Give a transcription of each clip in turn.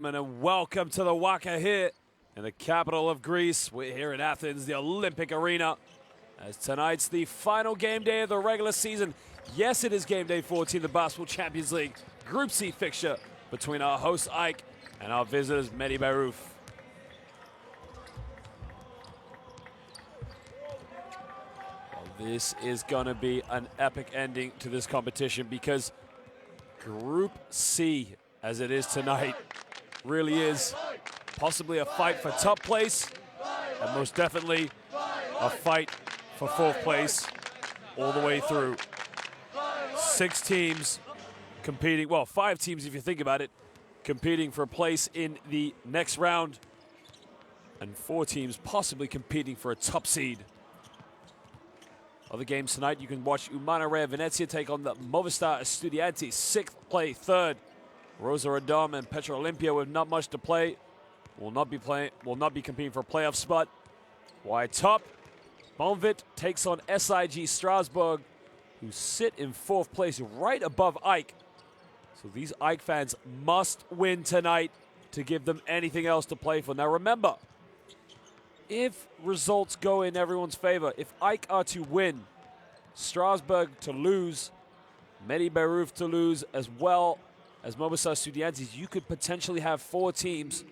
And welcome to the Waka here in the capital of Greece. We're here in Athens, the Olympic Arena, as tonight's the final game day of the regular season. Yes, it is game day 14, the Basketball Champions League Group C fixture between our host AEK and our visitors medi Bayreuth. Well, this is going to be an epic ending to this competition because Group C, as it is tonight, really is possibly a fight for top place and most definitely a fight for fourth place all the way through. 6 teams competing, well, 5 teams if you think about it, competing for a place in the next round, and 4 teams possibly competing for a top seed. Other games tonight, you can watch Umana Real Venezia take on the Movistar Estudiantes, 6th play, 3rd. Rosa Radom and Petra Olympia with not much to play will not be competing for a playoff spot. Wide top, Bonvit takes on SIG Strasbourg, who sit in 4th place right above AEK. So these AEK fans must win tonight to give them anything else to play for. Now remember, if results go in everyone's favor, if AEK are to win, Strasbourg to lose, medi Bayreuth to lose, as well as Movistar Estudiantes, you could potentially have 4 teams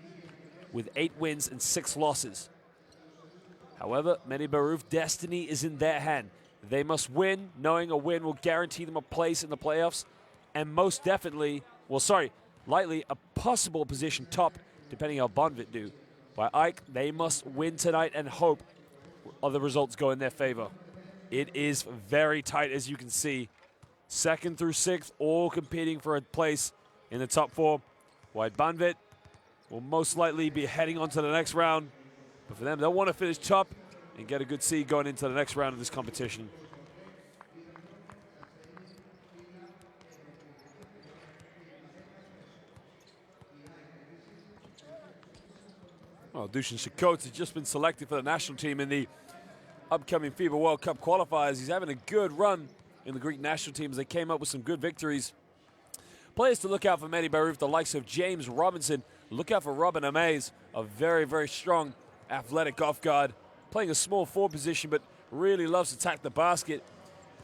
with 8 wins and 6 losses. However, medi Bayreuth destiny is in their hand. They must win, knowing a win will guarantee them a place in the playoffs, and most definitely, lightly, a possible position top, depending how Bonvit do. By AEK, they must win tonight and hope other results go in their favor. It is very tight, as you can see. 2nd through 6th, all competing for a place in the top 4. White Bonvit will most likely be heading on to the next round. But for them, they'll want to finish top and get a good seed going into the next round of this competition. Well, Dusan Shakot has just been selected for the national team in the upcoming FIBA World Cup qualifiers. He's having a good run in the Greek national team as they came up with some good victories. Players to look out for medi Bayreuth, the likes of James Robinson. Look out for Robin Amaze, a very, very strong athletic off guard, playing a small forward position, but really loves to attack the basket.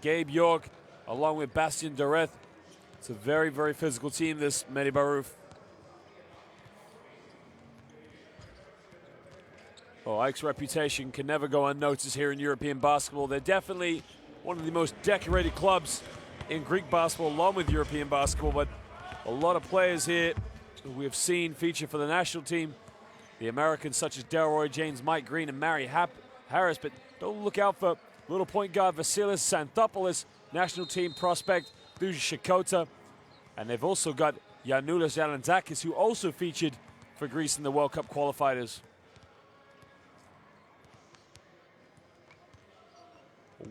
Gabe York, along with Bastien Doreth. It's a very, very physical team, this medi Bayreuth. Well, AEK's reputation can never go unnoticed here in European basketball. They're definitely one of the most decorated clubs in Greek basketball, along with European basketball, but a lot of players here who we have seen feature for the national team. The Americans such as Delroy James, Mike Green, and Mari Harris, but don't look out for little point guard Vasilis Xanthopoulos, national team prospect Dusan Shakota, and they've also got Yanoulis Yalantzakis, who also featured for Greece in the World Cup qualifiers.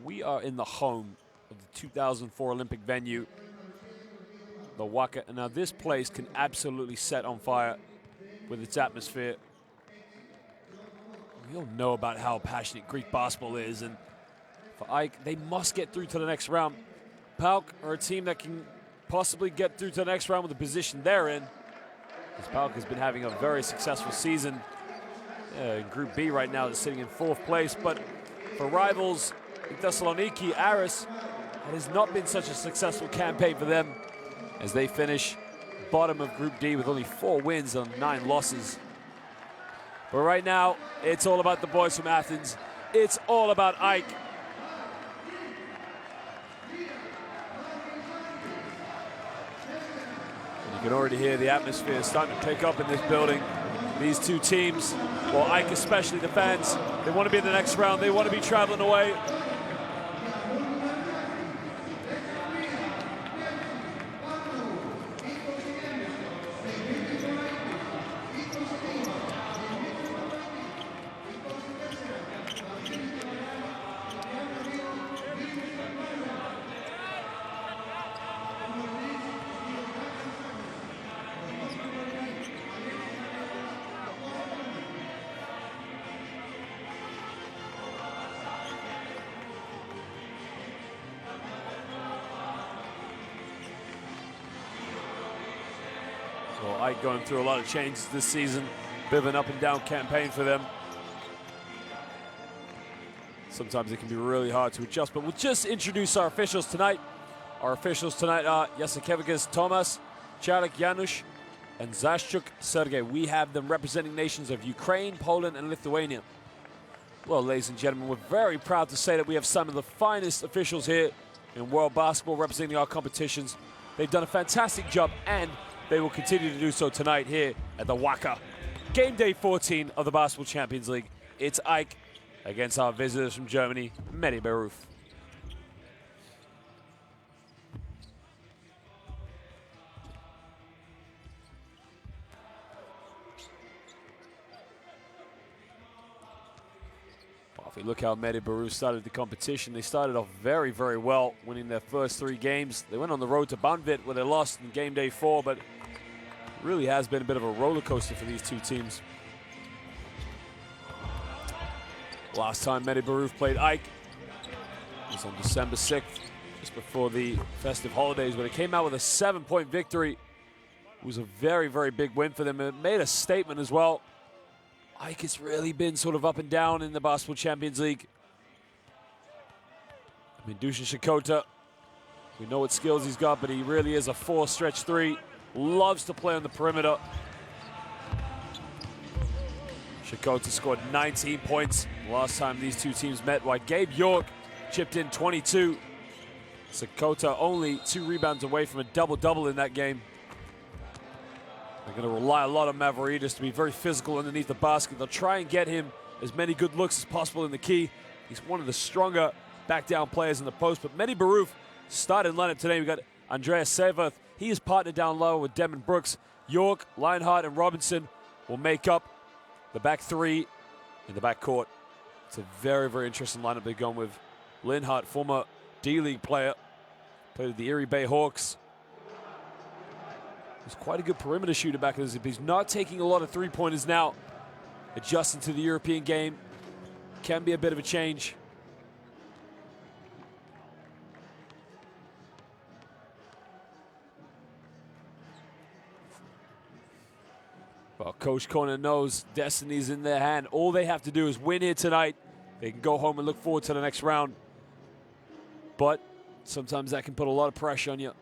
We are in the home of the 2004 Olympic venue, the Waka. And now this place can absolutely set on fire with its atmosphere. We all know about how passionate Greek basketball is, and for AEK, they must get through to the next round. PAOK are a team that can possibly get through to the next round with the position they're in, because PAOK has been having a very successful season. In Group B right now, they're sitting in 4th place, but for rivals Thessaloniki, Aris, it has not been such a successful campaign for them as they finish bottom of Group D with only 4 wins and 9 losses. But right now, it's all about the boys from Athens. It's all about AEK. And you can already hear the atmosphere starting to pick up in this building. These 2 teams, well, AEK especially, the fans, they want to be in the next round. They want to be traveling away. Ike going through a lot of changes this season. Bit of an up and down campaign for them. Sometimes it can be really hard to adjust, but we'll just introduce our officials tonight. Our officials tonight are Jasikevičius Tomas, Čarek Janusz, and Zashchuk Sergei. We have them representing nations of Ukraine, Poland, and Lithuania. Well, ladies and gentlemen, we're very proud to say that we have some of the finest officials here in world basketball representing our competitions. They've done a fantastic job, and they will continue to do so tonight here at the WACA. Game day 14 of the Basketball Champions League. It's Ike against our visitors from Germany, medi Bayreuth. If we look how medi Bayreuth started the competition, they started off very, very well, winning their first 3 games. They went on the road to Banvit where they lost in game day 4, but it really has been a bit of a roller coaster for these two teams. Last time medi Bayreuth played Ike was on December 6th, just before the festive holidays, where they came out with a 7-point victory. It was a very, very big win for them. It made a statement as well. Ike has really been sort of up and down in the Basketball Champions League. I mean, Dusan Shakota, we know what skills he's got, but he really is a 4-stretch 3. Loves to play on the perimeter. Shakota scored 19 points last time these two teams met, while Gabe York chipped in 22. Shakota only 2 rebounds away from a double-double in that game. They're going to rely a lot on Mavridis to be very physical underneath the basket. They'll try and get him as many good looks as possible in the key. He's one of the stronger back-down players in the post. But medi Bayreuth started lineup today. We got Andreas Severth. He is partnered down low with Devin Brooks. York, Lionheart, and Robinson will make up the back 3 in the backcourt. It's a very, very interesting lineup they've gone with. Linhart, former D-League player, played with the Erie Bay Hawks. He's quite a good perimeter shooter back in his. He's not taking a lot of 3-pointers now. Adjusting to the European game can be a bit of a change. Well, Coach Conan knows destiny's in their hand. All they have to do is win here tonight. They can go home and look forward to the next round. But sometimes that can put a lot of pressure on you.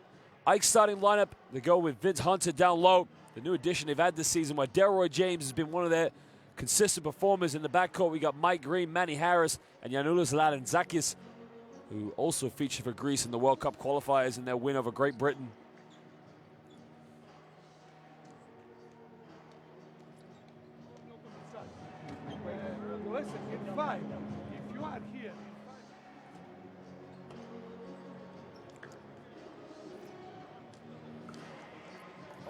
Ike's starting lineup, they go with Vince Hunter down low. The new addition they've had this season, where Delroy James has been one of their consistent performers in the backcourt. We got Mike Green, Manny Harris, and Janulis Ladanzakis, who also featured for Greece in the World Cup qualifiers in their win over Great Britain. Listen, in 5, if you are here.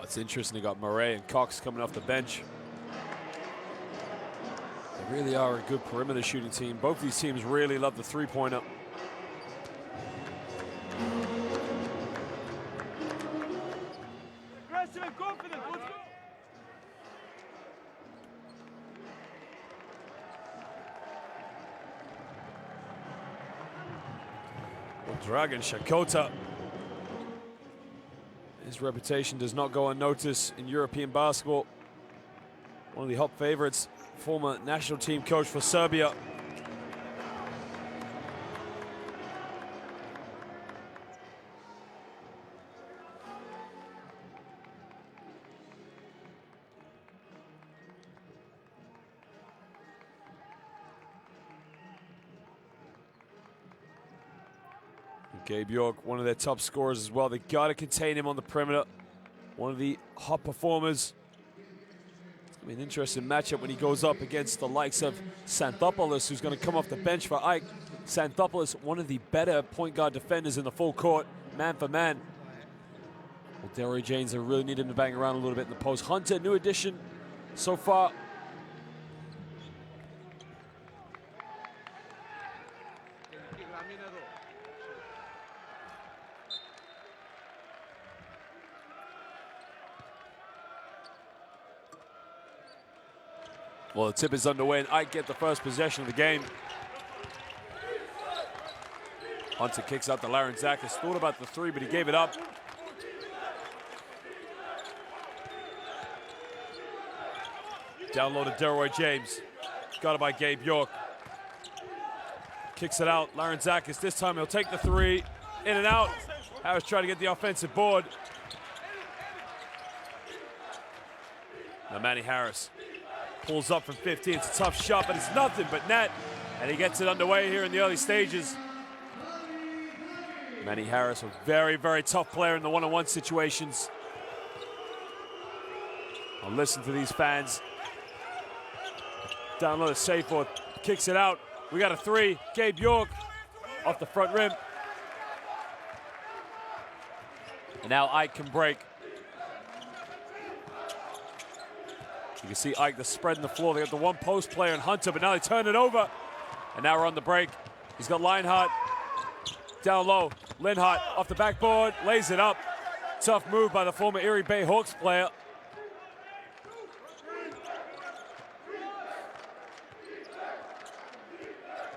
It's interesting, they got Murray and Cox coming off the bench. They really are a good perimeter shooting team. Both these teams really love the 3-pointer. Aggressive and confident, let's go! Well, Dragan Shakota. His reputation does not go unnoticed in European basketball. One of the hot favorites, former national team coach for Serbia. Gabe York, one of their top scorers as well. They got to contain him on the perimeter. One of the hot performers. It's going to be an interesting matchup when he goes up against the likes of Xanthopoulos, who's going to come off the bench for Ike. Xanthopoulos, one of the better point guard defenders in the full court, man for man. Well, Delroy James, they really need him to bang around a little bit in the post. Hunter, new addition so far. Well, the tip is underway, and Ike get the first possession of the game. Hunter kicks out to Ladanzakis. Thought about the 3, but he gave it up. Down low to Delroy James. Got it by Gabe York. Kicks it out. Larenzakis, this time he'll take the three. In and out. Harris trying to get the offensive board. Now Manny Harris pulls up from 15. It's a tough shot, but it's nothing but net. And he gets it underway here in the early stages. Manny Harris, a very, very tough player in the one-on-one situations. I'll listen to these fans. Down low to Seyforth, kicks it out. We got a three. Gabe York off the front rim. And now Ike can break. You can see Ike, the spread in the floor. They got the one post player in Hunter, but now they turn it over. And now we're on the break. He's got Leinhardt down low. Linhart off the backboard, lays it up. Tough move by the former Erie Bay Hawks player.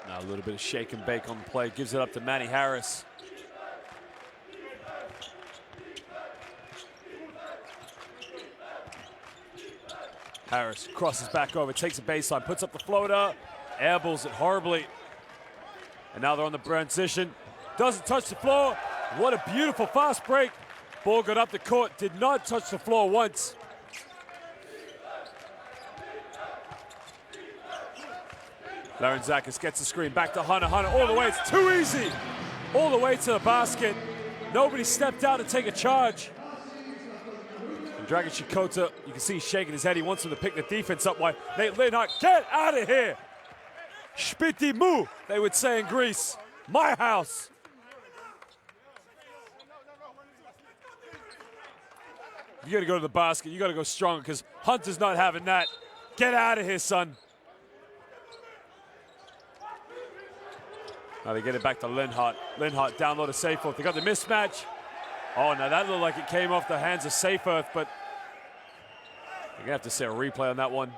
Now a little bit of shake and bake on the play. Gives it up to Manny Harris. Harris crosses back over, takes a baseline, puts up the floater, airballs it horribly. And now they're on the transition. Doesn't touch the floor. What a beautiful fast break. Ball got up the court, did not touch the floor once. Larenzakis gets the screen back to Hunter. Hunter all the way, it's too easy. All the way to the basket. Nobody stepped out to take a charge. And Dragan Chikota, you can see he's shaking his head. He wants him to pick the defense up. Why? Nate Linhart, get out of here. Spiti mu, they would say in Greece. My house. You gotta go to the basket. You gotta go strong because Hunter's not having that. Get out of here, son. Now they get it back to Linhart. Linhart down low to Seyforth. They got the mismatch. Oh, now that looked like it came off the hands of Seyforth, but you're gonna have to see a replay on that one.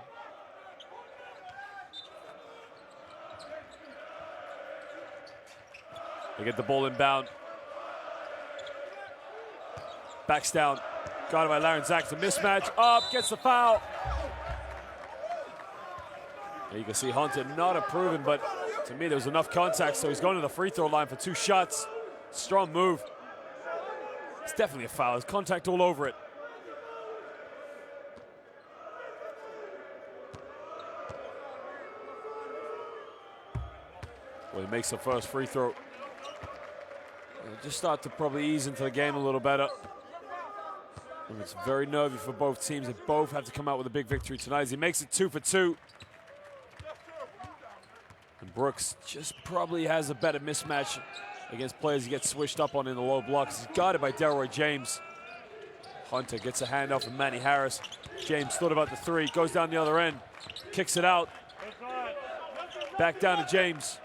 They get the ball inbound. Backs down. Got it by Larenzakis. A mismatch. Up. Gets the foul. And you can see Hunter not approving, but to me there was enough contact, so he's going to the free throw line for 2 shots. Strong move. It's definitely a foul. There's contact all over it. Well, he makes the first free throw. Just start to probably ease into the game a little better. And it's very nervy for both teams. They both have to come out with a big victory tonight as he makes it 2 for 2. And Brooks just probably has a better mismatch against players he gets switched up on in the low blocks. He's guarded by Delroy James. Hunter gets a handoff from Manny Harris. James thought about the three, goes down the other end, kicks it out. Back down to James.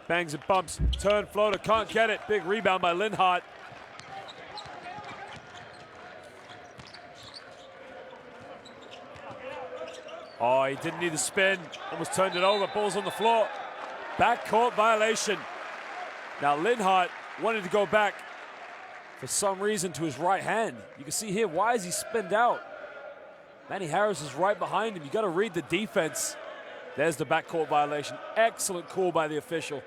Bangs and bumps, turn, floater, can't get it. Big rebound by Linhart. Oh, he didn't need the spin. Almost turned it over. Ball's on the floor. Backcourt violation. Now Linhart wanted to go back for some reason to his right hand. You can see here, why is he spinned out? Manny Harris is right behind him. You got to read the defense. There's the backcourt violation. Excellent call by the official.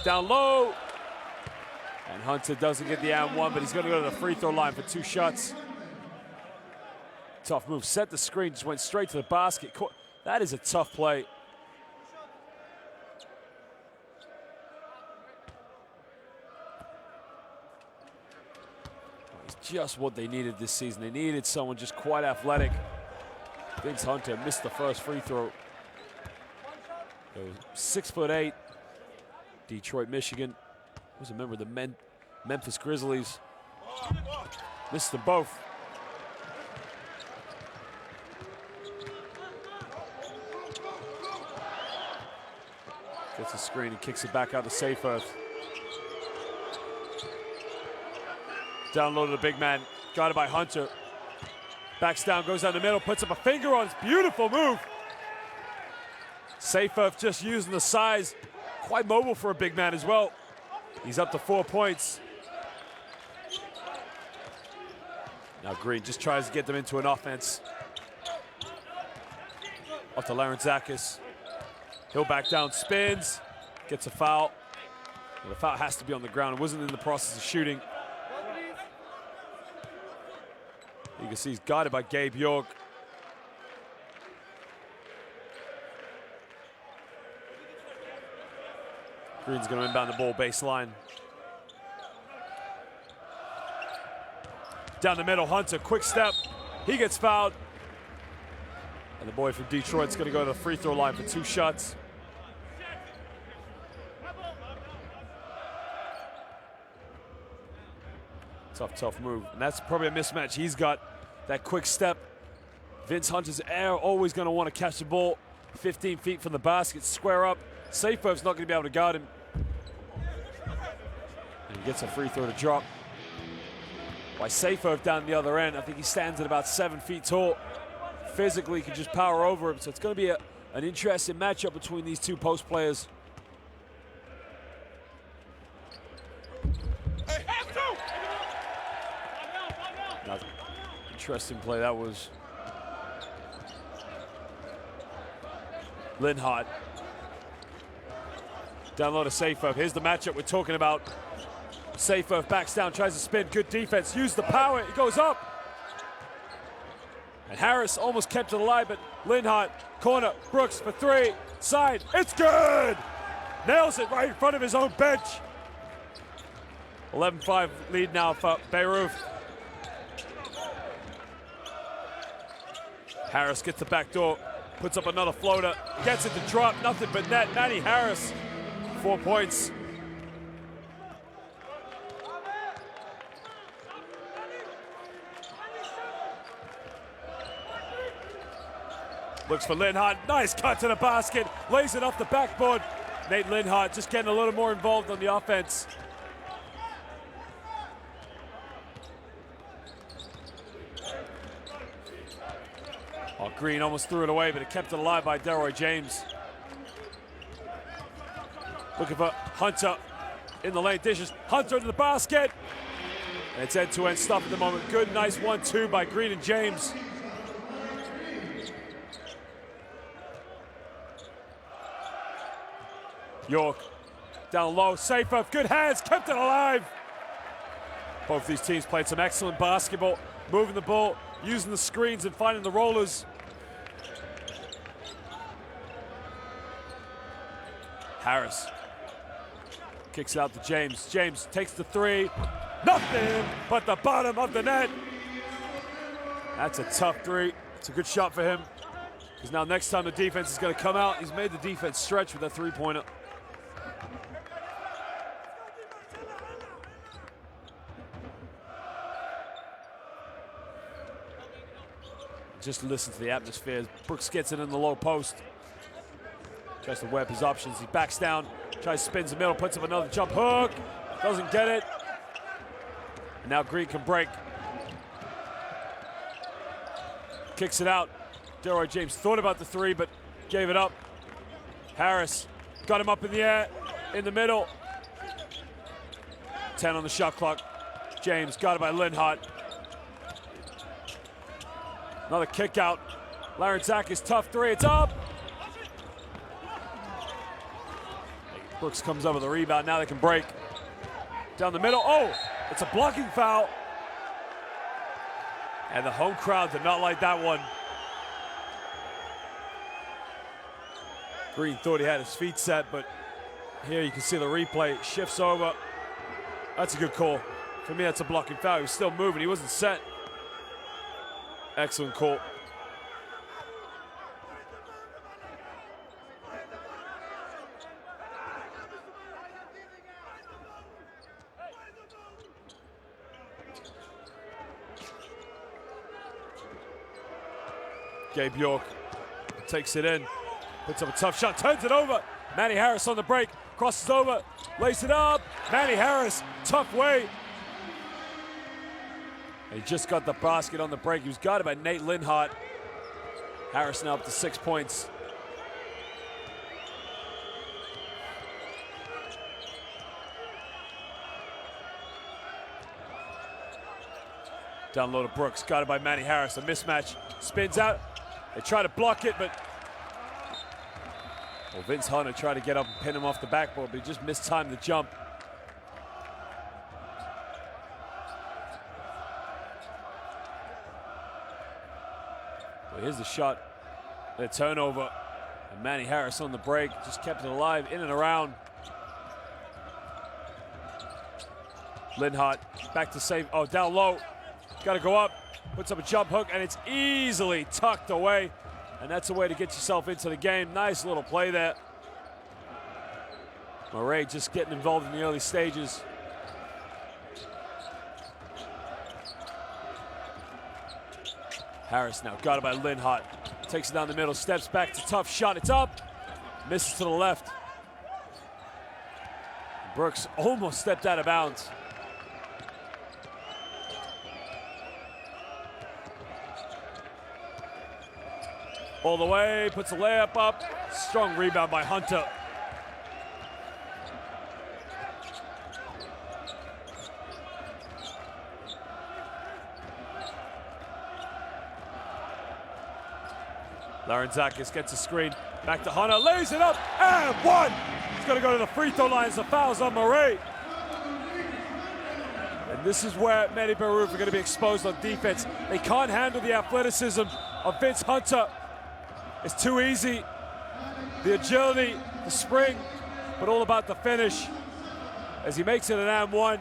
Down low. And Hunter doesn't get the and one, but he's going to go to the free throw line for 2 shots. Tough move. Set the screen, just went straight to the basket. That is a tough play. It's just what they needed this season. They needed someone just quite athletic. Vince Hunter missed the first free throw. 6'8". Detroit, Michigan. Was a member of the Memphis Grizzlies. Missed them both. Gets a screen and kicks it back out to Seyforth. Down low to the big man. Guarded by Hunter. Backs down, goes down the middle, puts up a finger on his beautiful move. Seyfert just using the size, quite mobile for a big man as well. He's up to 4 points. Now Green just tries to get them into an offense. Off to Larentzakis. He'll back down, spins, gets a foul. And the foul has to be on the ground. It wasn't in the process of shooting. You can see he's guarded by Gabe York. Green's going to inbound the ball baseline. Down the middle, Hunter, quick step. He gets fouled. And the boy from Detroit's going to go to the free throw line for 2 shots. Tough move. And that's probably a mismatch. He's got that quick step. Vince Hunter's air, always going to want to catch the ball 15 feet from the basket, square up. Seyfert's not going to be able to guard him. And he gets a free throw to drop. By Seyfert down the other end, I think he stands at about 7 feet tall. Physically, can just power over him. So it's going to be an interesting matchup between these two post players. Interesting play that was. Linhart. Down low to Seyfert. Here's the matchup we're talking about. Seyfert backs down, tries to spin. Good defense. Use the power. It goes up. And Harris almost kept it alive, but Linhart, corner, Brooks for 3. Side. It's good! Nails it right in front of his own bench. 11-5 lead now for Bayreuth. Harris gets the back door, puts up another floater, gets it to drop, nothing but net. Matty Harris, 4 points. Looks for Linhart, nice cut to the basket, lays it off the backboard. Nate Linhart just getting a little more involved on the offense. Oh, Green almost threw it away, but it kept it alive by Delroy James. Looking for Hunter in the lane, dishes. Hunter to the basket. And it's end-to-end stuff at the moment. Good, nice 1-2 by Green and James. York down low, Seyfert, good hands, kept it alive. Both these teams played some excellent basketball, moving the ball, using the screens and finding the rollers. Harris kicks it out to James. James takes the 3. Nothing but the bottom of the net. That's a tough 3. It's a good shot for him. Because now next time the defense is going to come out, he's made the defense stretch with that 3-pointer. Just listen to the atmosphere. Brooks gets it in the low post. Tries to web his options. He backs down, tries to spins the middle, puts up another jump hook. Doesn't get it. And now Green can break. Kicks it out. Delroy James thought about the 3, but gave it up. Harris got him up in the air, in the middle. 10 on the shot clock. James got it by Linhart. Another kick out. Larentzakis, tough 3, it's up. Brooks comes up with a rebound, now they can break. Down the middle, oh, it's a blocking foul. And the home crowd did not like that one. Green thought he had his feet set, but here you can see the replay, shifts over. That's a good call. For me, that's a blocking foul. He was still moving, he wasn't set. Excellent call. Gabe York takes it in, puts up a tough shot, turns it over. Matty Harris on the break, crosses over, lays it up. Matty Harris, tough way. He just got the basket on the break. He was guarded by Nate Linhart. Harris now up to 6 points. Down low to Brooks, guarded by Manny Harris. A mismatch, spins out. They try to block it, but Vince Hunter tried to get up and pin him off the backboard, but he just mistimed the jump. Well, here's the shot. The turnover. And Manny Harris on the break, just kept it alive, in and around. Linhart back to save. Oh, down low. Got to go up, puts up a jump hook, and it's easily tucked away. And that's a way to get yourself into the game. Nice little play there. Murray just getting involved in the early stages. Harris now guarded by Linhart. Takes it down the middle, steps back, it's a tough shot, it's up. Misses to the left. Brooks almost stepped out of bounds. All the way, puts a layup up. Strong rebound by Hunter. Larenzakis gets a screen. Back to Hunter, lays it up, and one! He's gonna go to the free throw line as the foul's on Murray. And this is where medi Bayreuth are gonna be exposed on defense. They can't handle the athleticism of Vince Hunter. It's too easy. The agility, the spring, but all about the finish as he makes it an and one.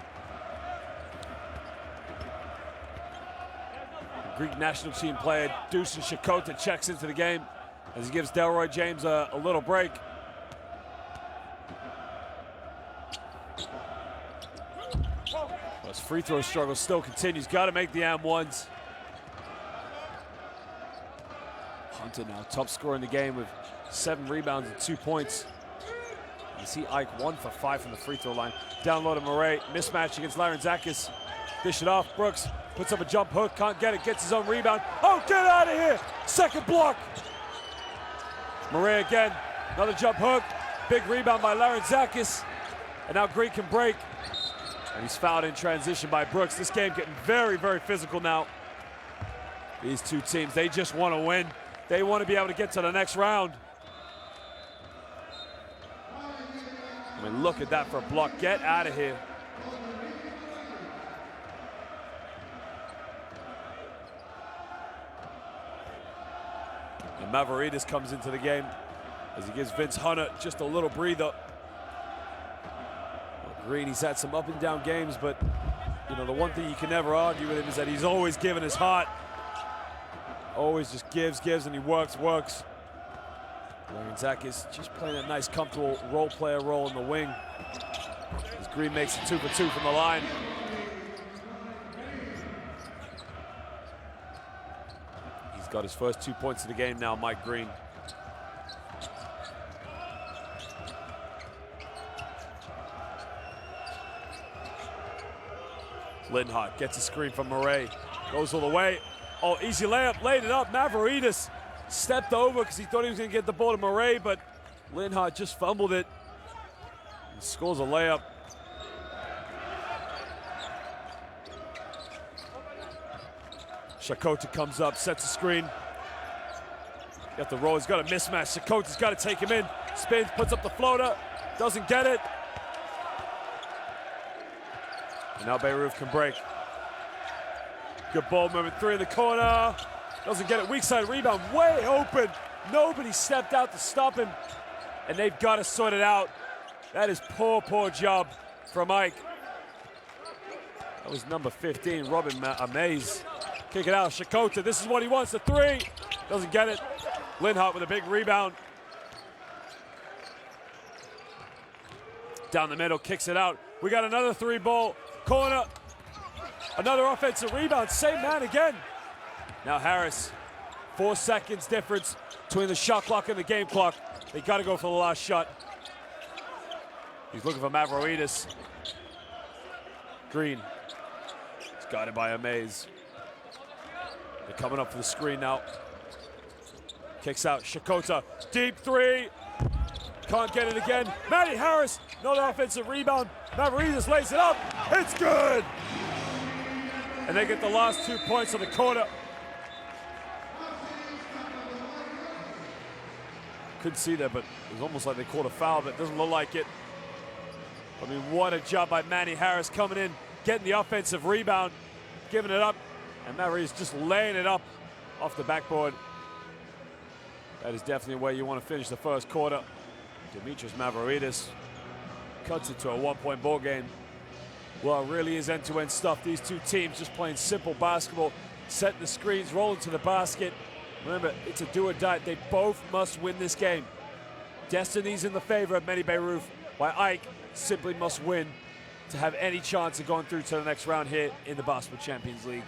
Greek national team player Dusan Shakota checks into the game as he gives Delroy James a little break. Well, his free throw struggle still continues. Got to make the and ones. Hunter now top scorer in the game with 7 rebounds and 2 points. You see Ike 1 for 5 from the free throw line. Down low to Murray, mismatch against Larenzakis. Dish it off, Brooks puts up a jump hook, can't get it, gets his own rebound. Oh, get out of here! Second block. Murray again, another jump hook. Big rebound by Larenzakis. And now Greek can break. And he's fouled in transition by Brooks. This game getting very, very physical now. These two teams, they just want to win. They want to be able to get to the next round. I mean, look at that for a block. Get out of here. And Mavridis comes into the game as he gives Vince Hunter just a little breather. Well, Green, he's had some up and down games, but you know, the one thing you can never argue with him is that he's always given his heart. Always just gives, and he works. Larenzakis just playing a nice, comfortable role player role in the wing. As Green makes it 2 for 2 from the line. He's got his first 2 points of the game now, Mike Green. Linhart gets a screen from Murray, goes all the way. Oh, easy layup, laid it up. Mavridis stepped over because he thought he was going to get the ball to Murray, but Linhart just fumbled it and scores a layup. Shakota comes up, sets a screen. Got the roll, he's got a mismatch. Shakota's got to take him in. Spins, puts up the floater, doesn't get it. And now Bayreuth can break. Good ball movement, 3 in the corner. Doesn't get it, weak side rebound, way open. Nobody stepped out to stop him. And they've got to sort it out. That is poor job from Ike. That was number 15, Robin Amaze. Kick it out, Shakota, this is what he wants, the 3. Doesn't get it. Linhart with a big rebound. Down the middle, kicks it out. We got another 3 ball, corner. Another offensive rebound, same man again. Now Harris, 4 seconds difference between the shot clock and the game clock. They got to go for the last shot. He's looking for Mavridis. Green, he's guarded by Amaze. They're coming up for the screen now. Kicks out, Shikota, deep three. Can't get it again. medi Harris, another offensive rebound. Maverides lays it up, it's good! And they get the last 2 points of the quarter. Couldn't see that, but it was almost like they caught a foul, but it doesn't look like it. I mean, what a job by medi Harris coming in, getting the offensive rebound, giving it up, and Maverides just laying it up off the backboard. That is definitely where you want to finish the first quarter. Dimitris Maverides cuts it to a 1-point ball game. Well, it really is end-to-end stuff. These two teams just playing simple basketball, setting the screens, rolling to the basket. Remember, it's a do or die. They both must win this game. Destiny's in the favor of medi Bayreuth, while Ike simply must win to have any chance of going through to the next round here in the Basketball Champions League.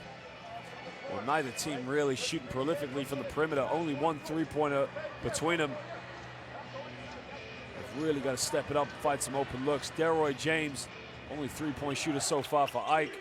Well, neither team really shooting prolifically from the perimeter. Only one three-pointer between them. They've really got to step it up and find some open looks. Delroy James, only three-point shooter so far for Ike.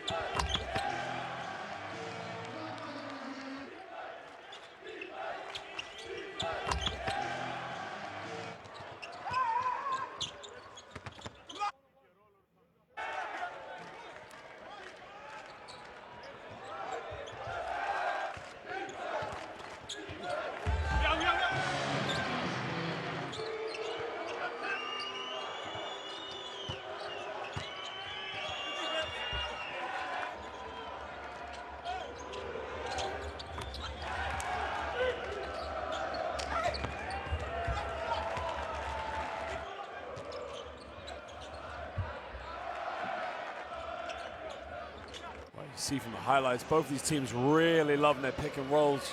See from the highlights, both these teams really loving their pick and rolls.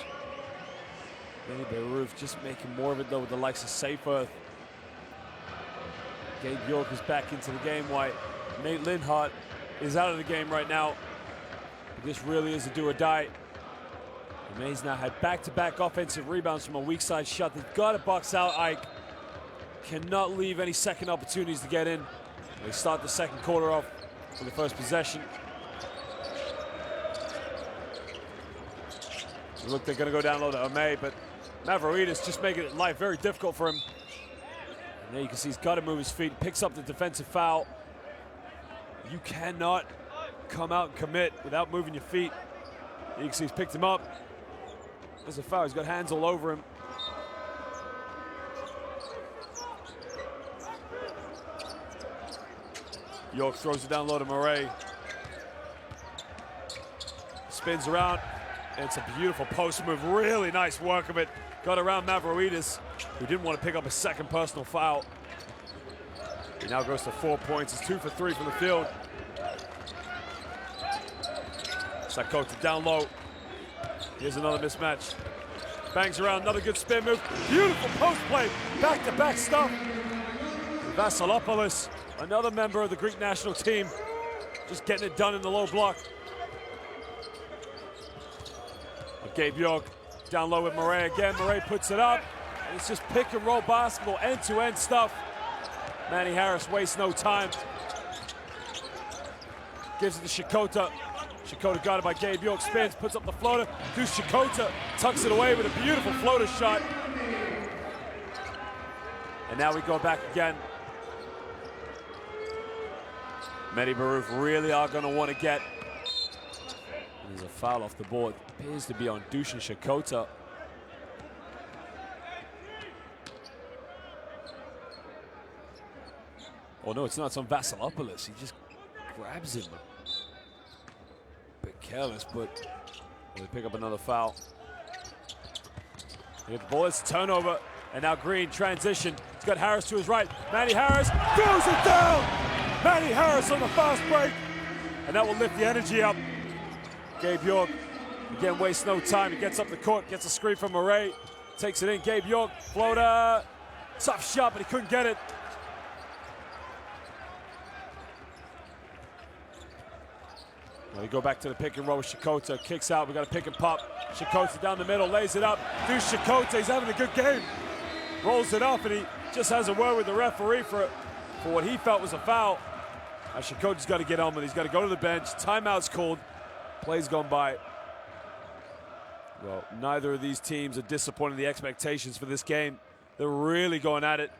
medi Bayreuth just making more of it though with the likes of Seyfarth. Gabe York is back into the game while Nate Linhart is out of the game right now. But this really is a do or die. The Mays now had back-to-back offensive rebounds from a weak side shot. They've got to box out Ike. Cannot leave any second opportunities to get in. They start the second quarter off for the first possession. Look, they're going to go down low to Ome, but Maverides just making life very difficult for him. And there you can see he's got to move his feet, picks up the defensive foul. You cannot come out and commit without moving your feet. You can see he's picked him up. There's a foul, he's got hands all over him. York throws it down low to Murray. Spins around. It's a beautiful post move, really nice work of it. Got around Maverides, who didn't want to pick up a second personal foul. He now goes to 4 points. He's 2 for 3 from the field. Sakota down low. Here's another mismatch. Bangs around, another good spin move. Beautiful post play, back-to-back stuff. Vasilopoulos, another member of the Greek national team, just getting it done in the low block. Gabe York down low with Murray again. Murray puts it up. It's just pick and roll basketball, end-to-end stuff. medi Harris wastes no time. Gives it to Shikota. Shikota got it by Gabe York, spins, puts up the floater. Deuce Shikota tucks it away with a beautiful floater shot. And now we go back again. medi Bayreuth really are going to want to get. There's a foul off the board. Appears to be on Dushan Shikota. Oh no, it's not. It's on Vasilopoulos. He just grabs him. A bit careless, but they pick up another foul. They get the ball. It's turnover. And now Green transition. He's got Harris to his right. medi Harris throws it down. medi Harris on the fast break. And that will lift the energy up. Gabe York, again, wastes no time. He gets up the court, gets a screen from Murray, takes it in. Gabe York, floater, tough shot, but he couldn't get it. Now we go back to the pick and roll with Shikota, kicks out, we got a pick and pop. Shikota down the middle, lays it up. Deuce Shikota, he's having a good game. Rolls it up, and he just has a word with the referee for what he felt was a foul. Now Shikota's got to get on with it. He's got to go to the bench. Timeout's called. Plays gone by. Well, neither of these teams are disappointing the expectations for this game. They're really going at it.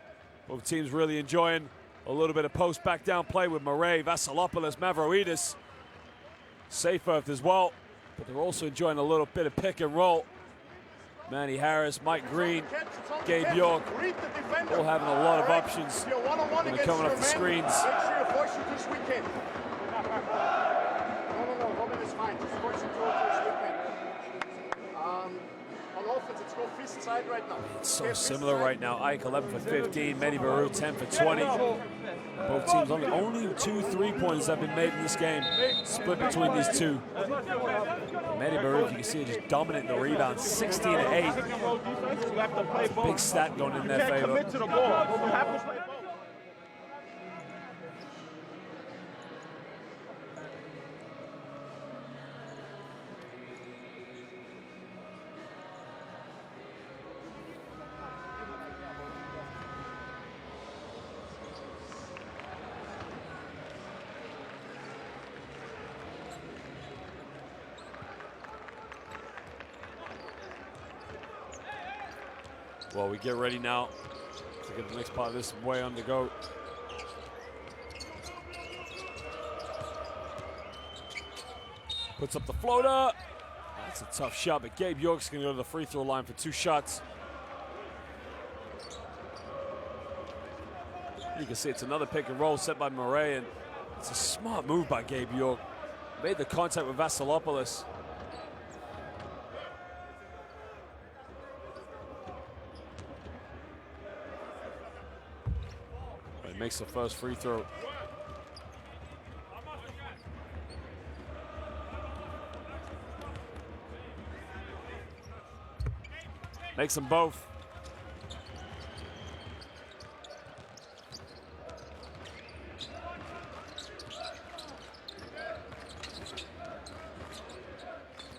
Both teams really enjoying a little bit of post back down play with Murray, Vasilopoulos, Mavroidis. Seyfarth as well, but they're also enjoying a little bit of pick and roll. Manny Harris, Mike Green, Gabe York, all having a lot of options when they're coming off the screens. Make sure you force you this weekend. No, Robin is fine. Just force you to this weekend. On offense, it's go fist side right now. It's so similar right now. AEK 11 for 15, medi Bayreuth 10 for 20. Both teams only 2 3-pointers have been made in this game. Split between these two. medi Bayreuth, you can see, just dominant in the rebound, 16-8. That's a big stat going in their favor. Well, we get ready now to get the next part of this way on the go. Puts up the floater. That's a tough shot, but Gabe York's going to go to the free throw line for 2 shots. You can see it's another pick and roll set by Murray, and it's a smart move by Gabe York. Made the contact with Vasilopoulos. Makes the first free throw. Makes them both.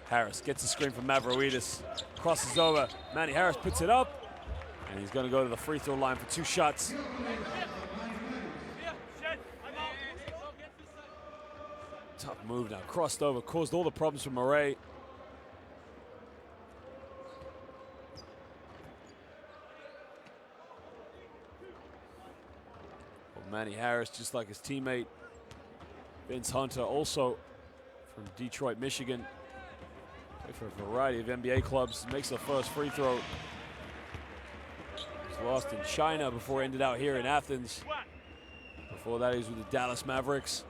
Harris gets a screen from Mavroidis. Crosses over. Manny Harris puts it up. And he's going to go to the free throw line for 2 shots. Tough move now, crossed over, caused all the problems for Murray. Well, Manny Harris, just like his teammate Vince Hunter, also from Detroit, Michigan. Played for a variety of NBA clubs, makes the first free throw. He's lost in China before he ended out here in Athens. Before that, he was with the Dallas Mavericks.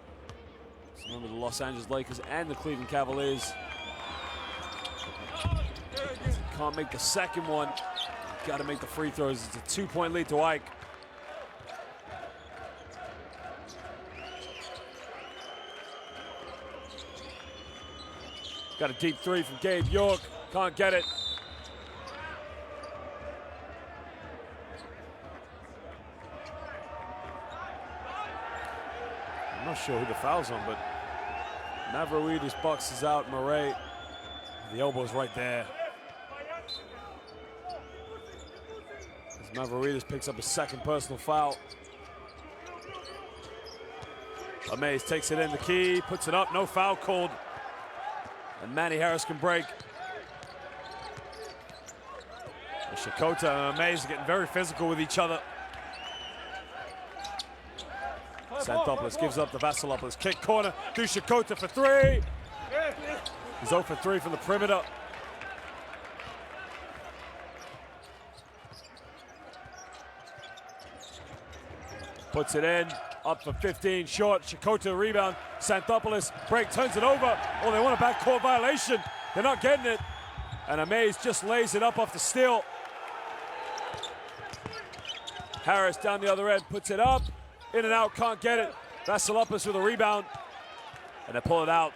Remember the Los Angeles Lakers and the Cleveland Cavaliers. Can't make the second one. Got to make the free throws. It's a 2-point lead to AEK. Got a deep 3 from Gabe York. Can't get it. I'm not sure who the foul's on, but Mavroidis boxes out Murray. The elbow's right there. As Mavroidis picks up a second personal foul. Amaze takes it in the key, puts it up, no foul called. And Manny Harris can break. And Shakota and Amaze are getting very physical with each other. Xanthopoulos gives up the Vasilopoulos kick corner. Shakota for 3. He's 0 for 3 from the perimeter. Puts it in, up for 15, short. Shakota rebound. Xanthopoulos break, turns it over. Oh, they want a backcourt violation. They're not getting it. And Amaze just lays it up off the steal. Harris down the other end, puts it up. In and out, can't get it. Vasilopoulos with a rebound. And they pull it out.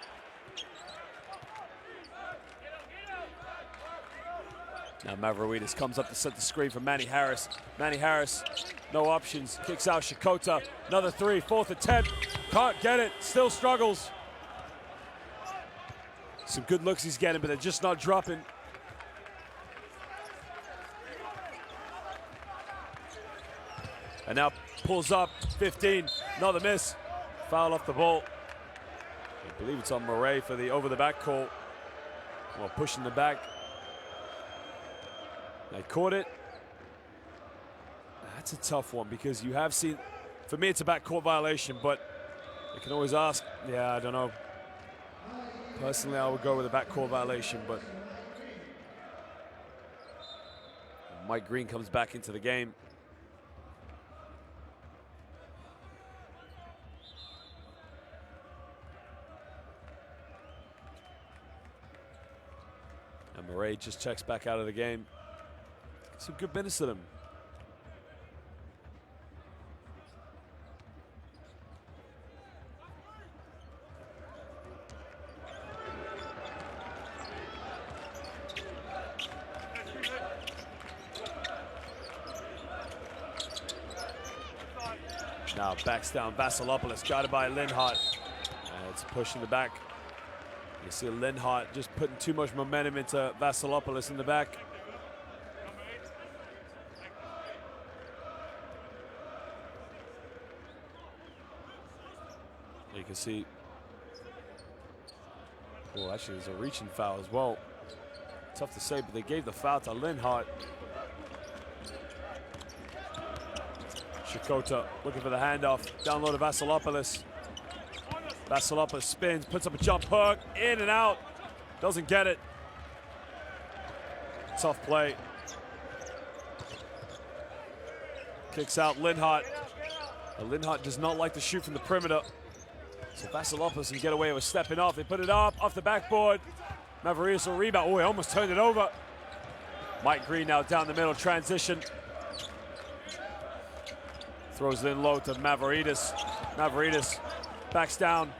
Now Mavroidis comes up to set the screen for Manny Harris. Manny Harris, no options, kicks out Shakota. Another 3, 4th attempt. Can't get it, still struggles. Some good looks he's getting, but they're just not dropping. And now pulls up, 15, another miss. Foul off the ball. I believe it's on Murray for the over the back call. Well, pushing the back. They caught it. That's a tough one because you have seen, for me it's a backcourt violation, but you can always ask, yeah, I don't know. Personally, I would go with a backcourt violation, but Mike Green comes back into the game. And Murray just checks back out of the game. Some good minutes to them. Now backs down Vasilopoulos, guarded by Linhart. And it's pushing the back. You see Linhart just putting too much momentum into Vasilopoulos in the back. You can see, oh, actually there's a reaching foul as well. Tough to say, but they gave the foul to Linhart. Shakota looking for the handoff, down low to Vasilopoulos. Vasilopoulos spins, puts up a jump hook, in and out, doesn't get it. Tough play. Kicks out Linhart. Linhart does not like to shoot from the perimeter. So Vasilopoulos can get away with stepping off. They put it up, off the backboard. Mavridis will rebound. Oh, he almost turned it over. Mike Green now down the middle, transition. Throws it in low to Mavridis. Mavridis backs down,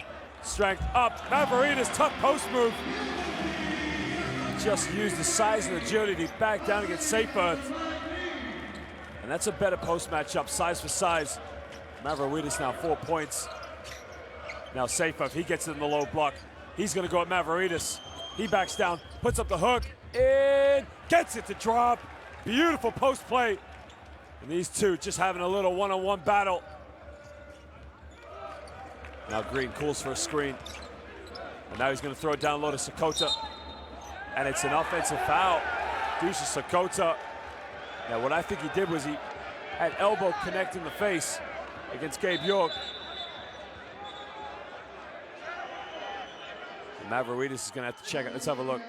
strength up. Mavridis, tough post move. Just used the size and agility to back down against Bayreuth. And that's a better post matchup, size for size. Mavridis now 4 points. Now Bayreuth, he gets it in the low block. He's gonna go at Mavridis. He backs down, puts up the hook, in, gets it to drop. Beautiful post play. And these two just having a little one-on-one battle. Now Green calls for a screen. And now he's gonna throw it down low to Sakota. And it's an offensive foul. Deuce Sakota. Now what I think he did was he had elbow connecting the face against Gabe York. And Mavridis is gonna have to check it. Let's have a look.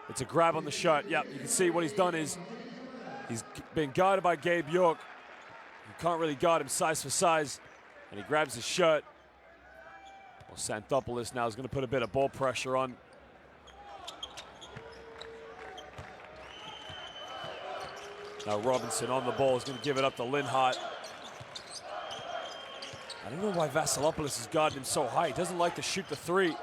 It's a grab on the shot. Yep, you can see what he's done is he's been guarded by Gabe York. You can't really guard him size for size. And he grabs his shirt. Well, Xanthopoulos now is going to put a bit of ball pressure on. Now Robinson on the ball is going to give it up to Linhart. I don't know why Vasilopoulos is guarding him so high. He doesn't like to shoot the three.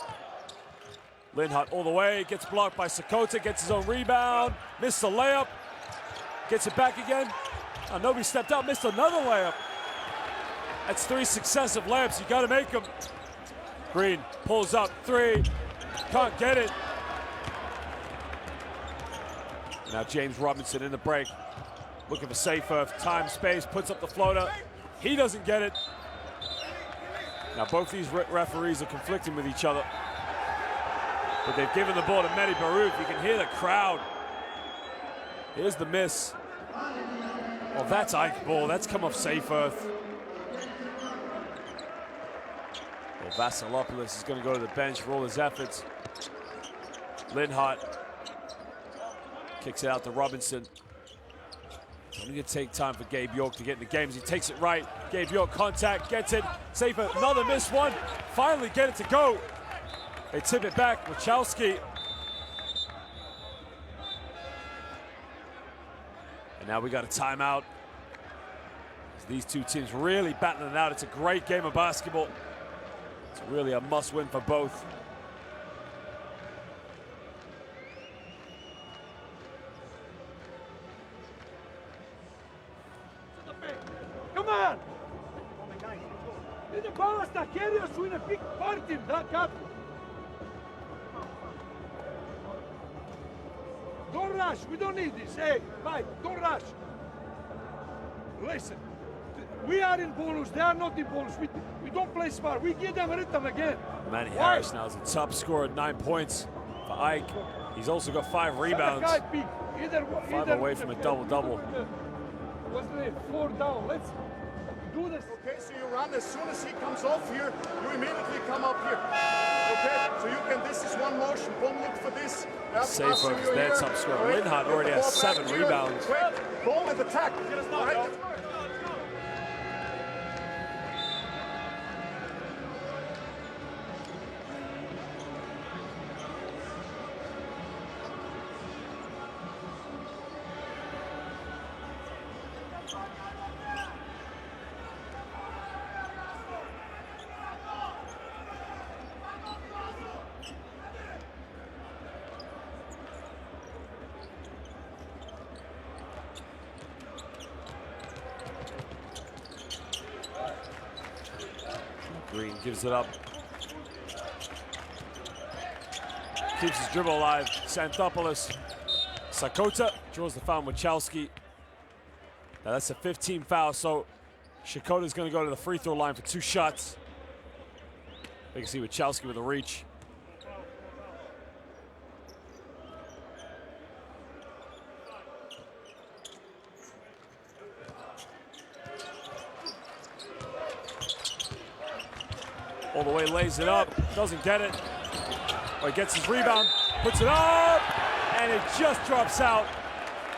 Linhart all the way, gets blocked by Sakota, gets his own rebound, missed the layup. Gets it back again. Oh, nobody stepped out, missed another layup. That's 3 successive layups, you gotta make them. Green pulls up, 3, can't get it. Now James Robinson in the break, looking for Bayreuth, time, space, puts up the floater. He doesn't get it. Now both these referees are conflicting with each other. But they've given the ball to medi Bayreuth. You can hear the crowd. Here's the miss. Well, that's Ike ball. That's come off Bayreuth. Well, Vasilopoulos is going to go to the bench for all his efforts. Linhart kicks it out to Robinson. It's only going to take time for Gabe York to get in the game as he takes it right. Gabe York contact, gets it. Bayreuth, another missed one. Finally get it to go. They tip it back, Wachowski. And now we got a timeout. These two teams really battling it out. It's a great game of basketball. It's really a must-win for both. Come on! The ball está querendo swing a big party, that cap. Don't rush, we don't need this. Hey, Mike, don't rush. Listen, we are in bonus, they are not in bonus. We don't play smart, we give them a rhythm again. Manny Harris now is a top scorer at 9 points for Ike. He's also got 5 rebounds. 5 away from a double-double. What's the 4 down? Let's do this. Okay, so you run as soon as he comes off here, you immediately come up here. Okay, so you can, this is one motion, don't look for this. Safe over there, top scorer. Linhart already has 7 rebounds. Wait, ball with attack. All right. Green gives it up. Keeps his dribble alive. Xanthopoulos. Sakota draws the foul on Wachowski. Now that's a 15 foul, so Shakota's going to go to the free throw line for 2 shots. You can see Wachowski with a reach. All the way, lays it up, doesn't get it. Oh, he gets his rebound, puts it up, and it just drops out.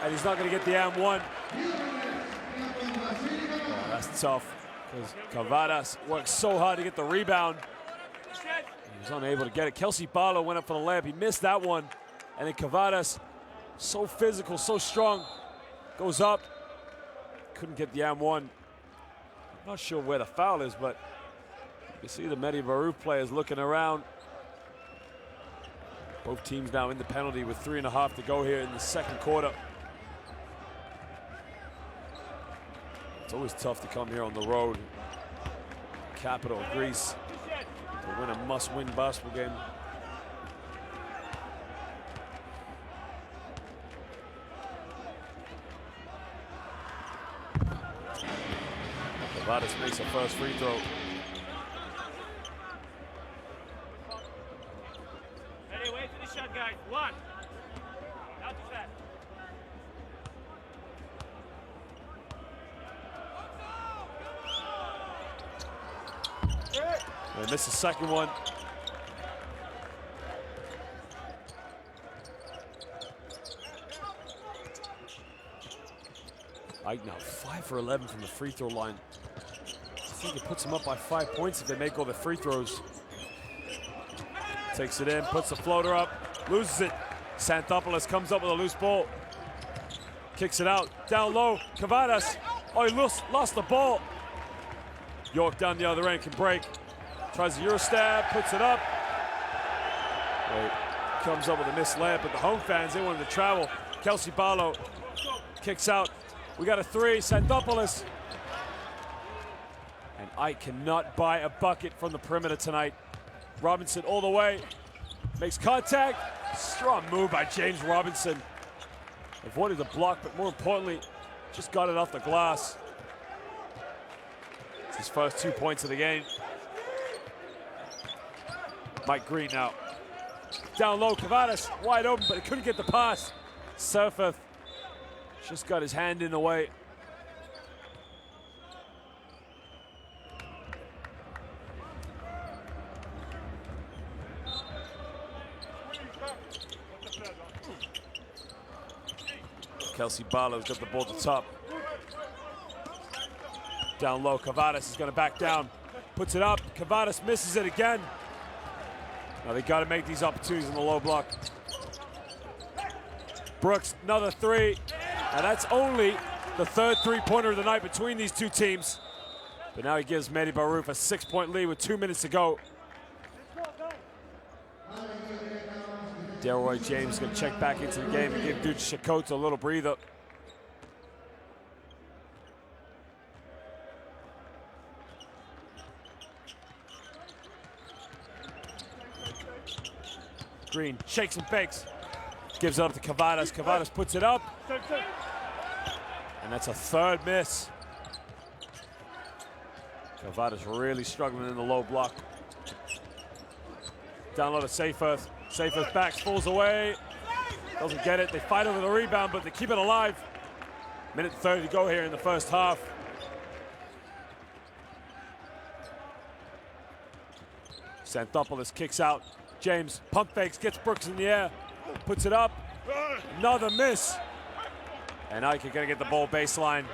And he's not going to get the and-one. Oh, that's tough, because Cavadas worked so hard to get the rebound. He was unable to get it. Kelsey Barlow went up for the layup. He missed that one. And then Cavadas, so physical, so strong, goes up. Couldn't get the and-one. Not sure where the foul is, but you see the medi Bayreuth players looking around. Both teams now in the penalty with 3.5 to go here in the second quarter. It's always tough to come here on the road. Capital of Greece to win a must-win basketball game. Cavadas makes a first free throw. Ready, wait for the shot, guys. 1. Not too fast. They missed the second one. Ike now 5 for 11 from the free throw line. I think it puts him up by 5 points if they make all the free throws. Takes it in, puts the floater up, loses it. Xanthopoulos comes up with a loose ball. Kicks it out, down low, Cavadas. Oh, he lost the ball. York down the other end, can break. Tries a Eurostab, puts it up. Wait, comes up with a missed layup, but the home fans, they wanted to travel. Kelsey Barlow kicks out. We got a 3, Xanthopoulos. And Ike cannot buy a bucket from the perimeter tonight. Robinson all the way, makes contact. Strong move by James Robinson. Avoided the block, but more importantly, just got it off the glass. It's his first 2 points of the game. Mike Green now. Down low, Cavadas wide open, but he couldn't get the pass. Surfeth just got his hand in the way. Kelsey Barlow's got the ball at the top. Down low, Cavadas is going to back down. Puts it up, Cavadas misses it again. Now they got to make these opportunities in the low block. Brooks, another 3. And that's only the 3rd three-pointer of the night between these two teams. But now he gives medi Bayreuth a 6-point lead with 2 minutes to go. Delroy James going to check back into the game and give Dude Shakota a little breather. Green shakes and bakes. Gives it up to Cavadas. Cavadas puts it up. And that's a 3rd miss. Cavadas really struggling in the low block. Down low to Seyfarth. Safest backs, falls away. Doesn't get it. They fight over the rebound, but they keep it alive. Minute 30 to go here in the first half. Xanthopoulos kicks out. James pump fakes, gets Brooks in the air, puts it up. Another miss. And AEK are going to get the ball baseline.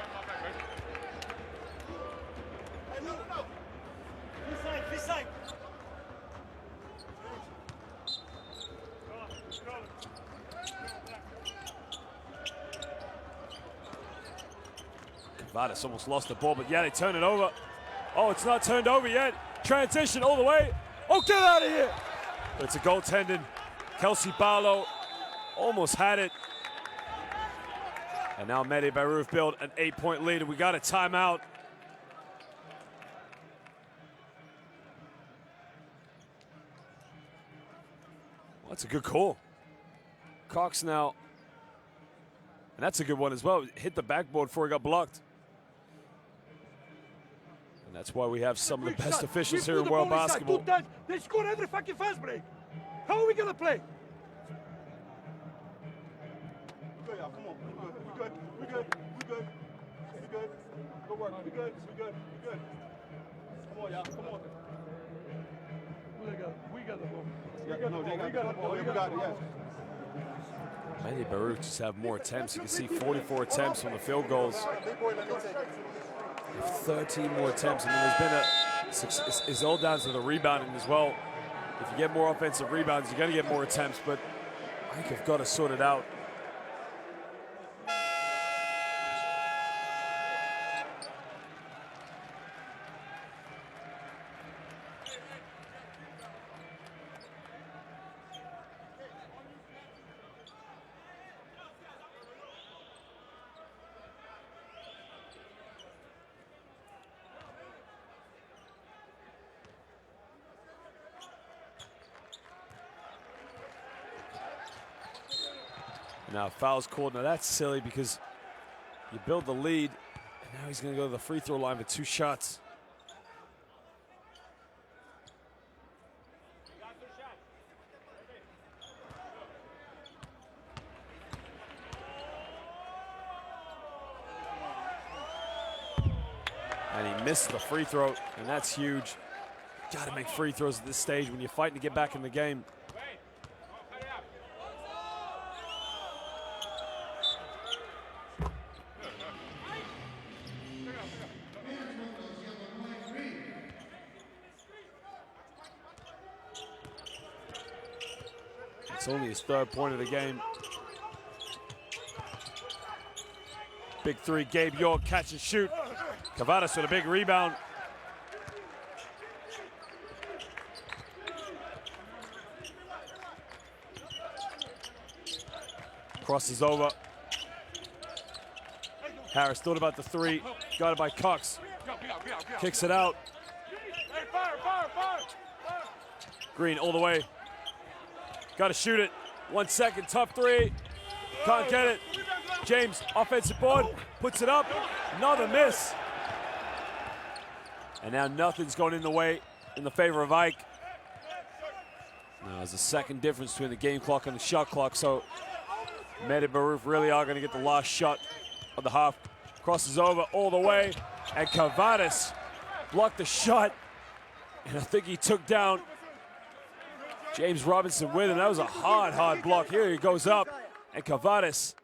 Kavadas almost lost the ball, but yeah, they turn it over. Oh, it's not turned over yet. Transition all the way. Oh, get out of here. But it's a goaltending. Kelsey Barlow almost had it. And now medi Bayreuth build an 8-point lead, and we got a timeout. Well, that's a good call. Cox now, and that's a good one as well. Hit the backboard before he got blocked. And that's why we have some of the best officials here in world basketball. They score every fucking fast break. How are we gonna play? Come on, we good. Good work, we good. Come on, y'all, come on. We got the ball. We got it, yes. medi Bayreuth just have more attempts. You can see 44 attempts from the field goals. 13 more attempts. I mean, there's been it's all down to the rebounding as well. If you get more offensive rebounds, you're going to get more attempts, but I think I've got to sort it out. Now foul's called. Now that's silly because you build the lead, and now he's going to go to the free throw line for 2 shots. And he missed the free throw, and that's huge. Got to make free throws at this stage when you're fighting to get back in the game. It's only his 3rd point of the game. Big 3, Gabe York, catch and shoot. Kavadas with a big rebound. Crosses over. Harris thought about the 3, got it by Cox. Kicks it out. Green all the way. Got to shoot it. 1 second, tough 3. Can't get it. James, offensive board, puts it up. Another miss. And now nothing's going in the way, in the favor of AEK. Now there's a second difference between the game clock and the shot clock, so medi Bayreuth really are going to get the last shot of the half. Crosses over all the way, and Kavadas blocked the shot. And I think he took down James Robinson with him. That was a hard block. Here he goes up, and Kavadas.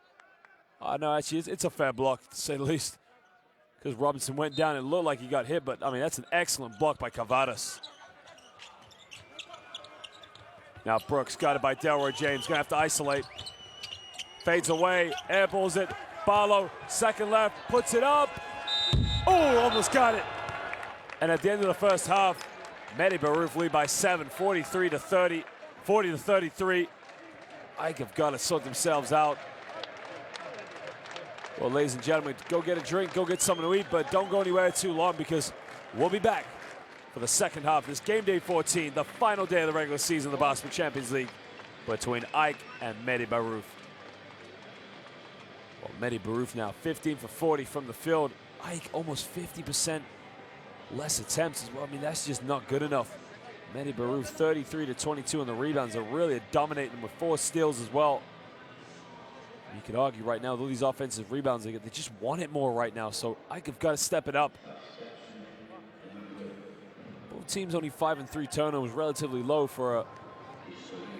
No, actually, it's a fair block, to say the least, because Robinson went down and looked like he got hit, but, I mean, that's an excellent block by Kavadas. Now Brooks got it by Delroy James. Going to have to isolate. Fades away, airballs it. Barlow, second left, puts it up. Oh, almost got it. And at the end of the first half, medi Bayreuth lead by 7, 40 to 33. AEK have got to sort themselves out. Well, ladies and gentlemen, go get a drink, go get something to eat, but don't go anywhere too long because we'll be back for the second half of this game day 14, the final day of the regular season of the Basketball Champions League between AEK and medi Bayreuth. Well, medi Bayreuth now 15 for 40 from the field. AEK almost 50% less attempts as well. I mean, that's just not good enough. Medi Bayreuth 33 to 22 on the rebounds. They're really dominating them with 4 steals as well. You could argue right now, with all these offensive rebounds, they just want it more right now. So AEK got to step it up. Both teams only 5 and 3 turnovers, relatively low for a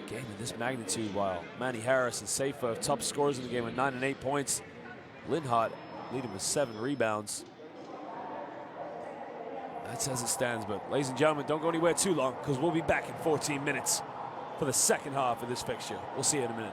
game of this magnitude. While Manny Harris and Seifa, top scorers in the game with 9 and 8 points. Linhart leading with 7 rebounds. That's as it stands, but ladies and gentlemen, don't go anywhere too long because we'll be back in 14 minutes for the second half of this fixture. We'll see you in a minute.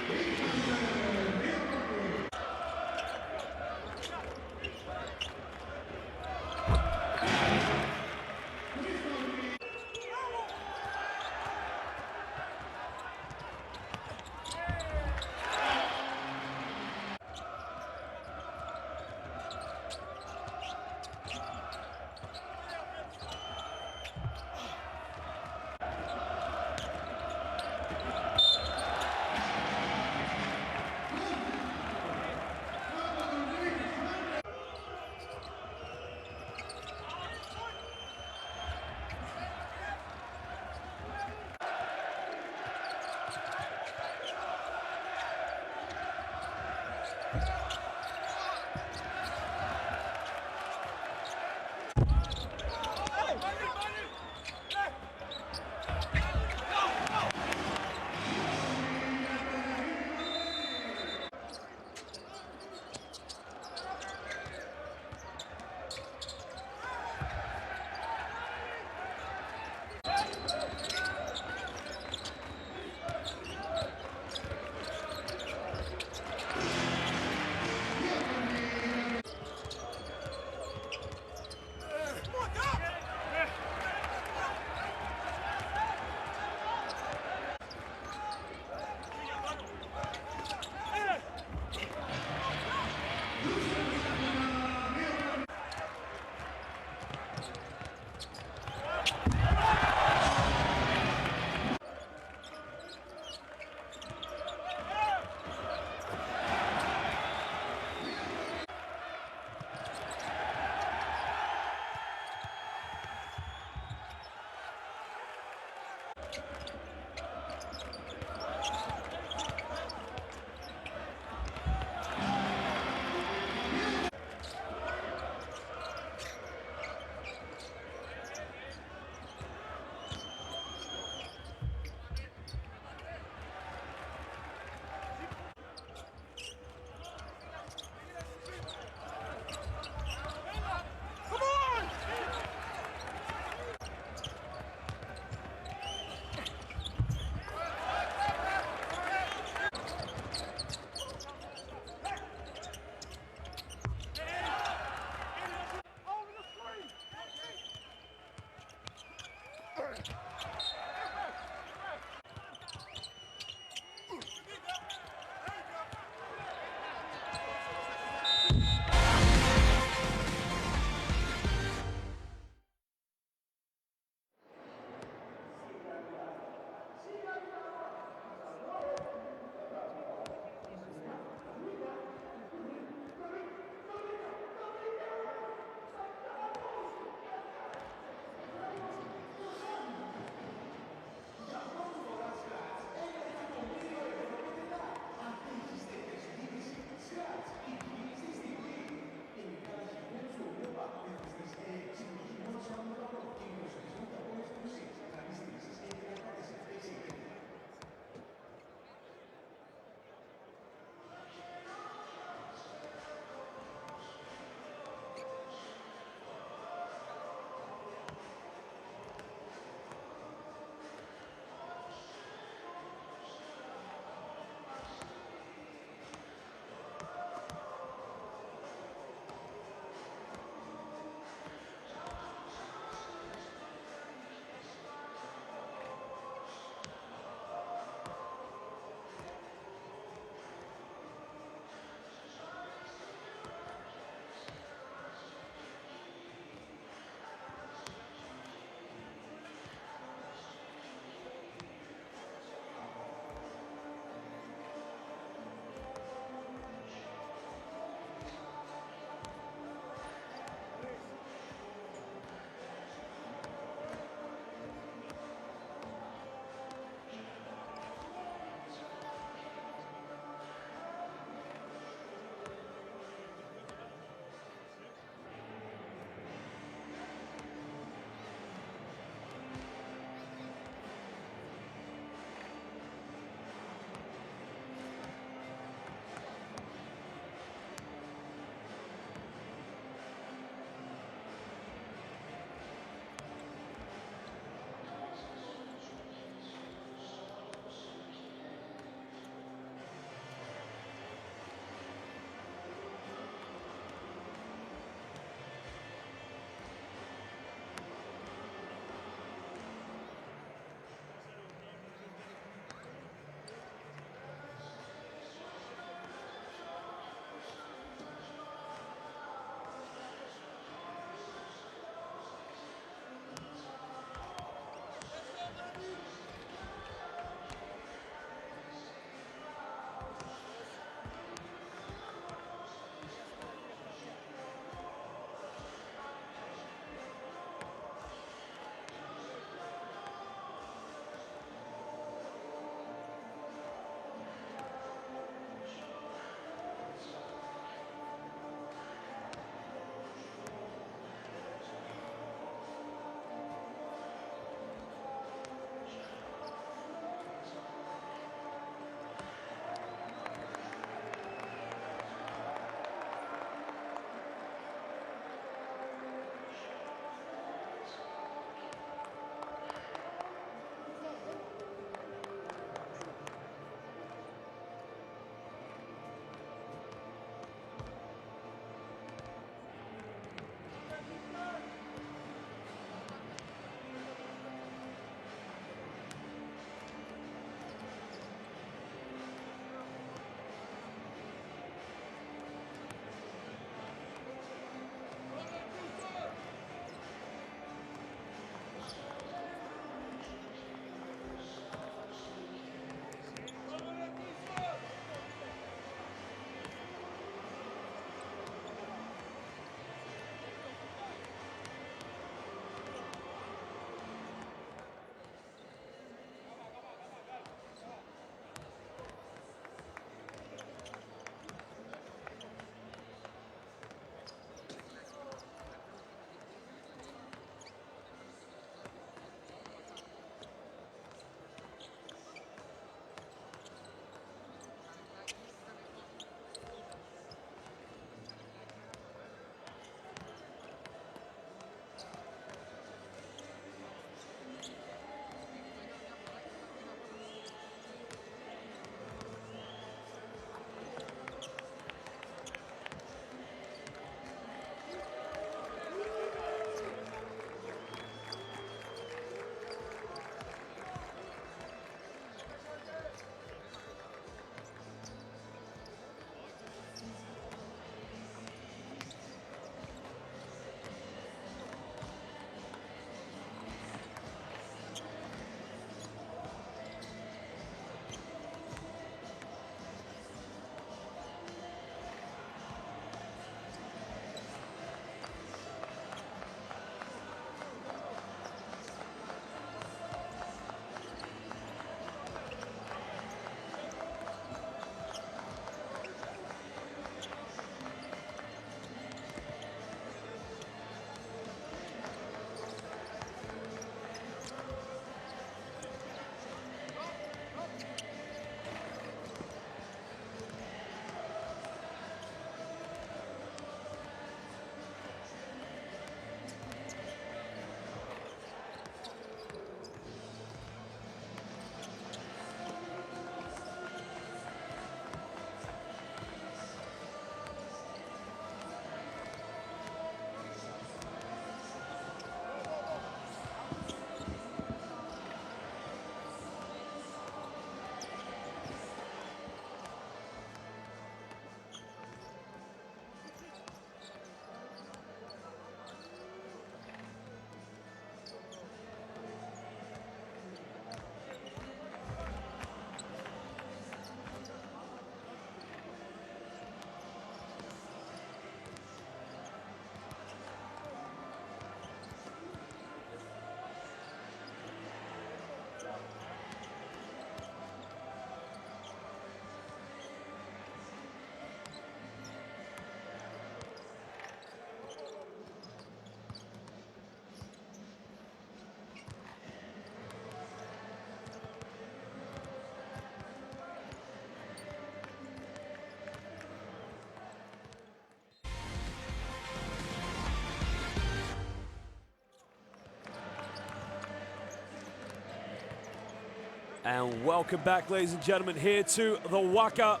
And welcome back, ladies and gentlemen, here to the Waka.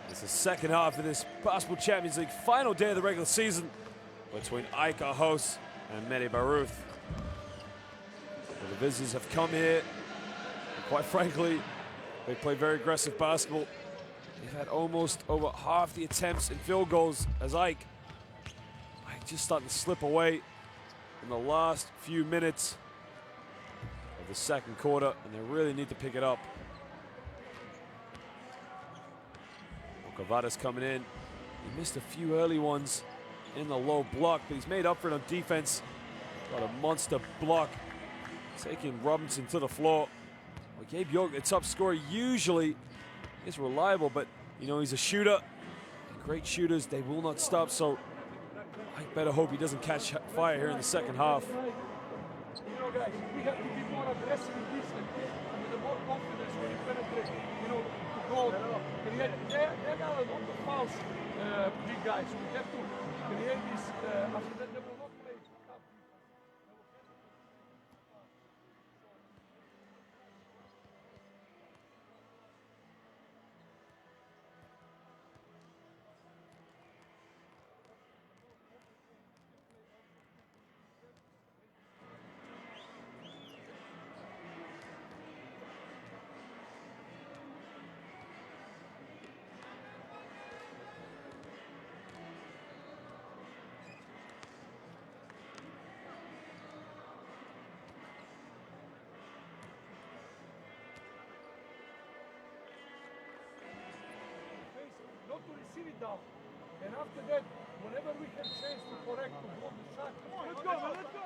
It's the second half of this Basketball Champions League final day of the regular season between AEK hosts and medi Bayreuth. Well, the visitors have come here, and quite frankly, they play very aggressive basketball. They've had almost over half the attempts and field goals as AEK just starting to slip away in the last few minutes of the second quarter, and they really need to pick it up. Kavada's coming in. He missed a few early ones in the low block, but he's made up for it on defense. Got a monster block, taking Robinson to the floor. Well, Gabe York, the top scorer, usually is reliable, but you know, he's a shooter. And great shooters, they will not stop, so I better hope he doesn't catch fire here in the second half. You know, guys, we have to be more aggressive in this and with the more confidence when you penetrate, you know, to goal. They're not a lot of fouls, big guys. We have to create this, after that they will not play. Not to receive it down. And after that, whenever we have chance to correct, to block the shot, let's go, man, let's go.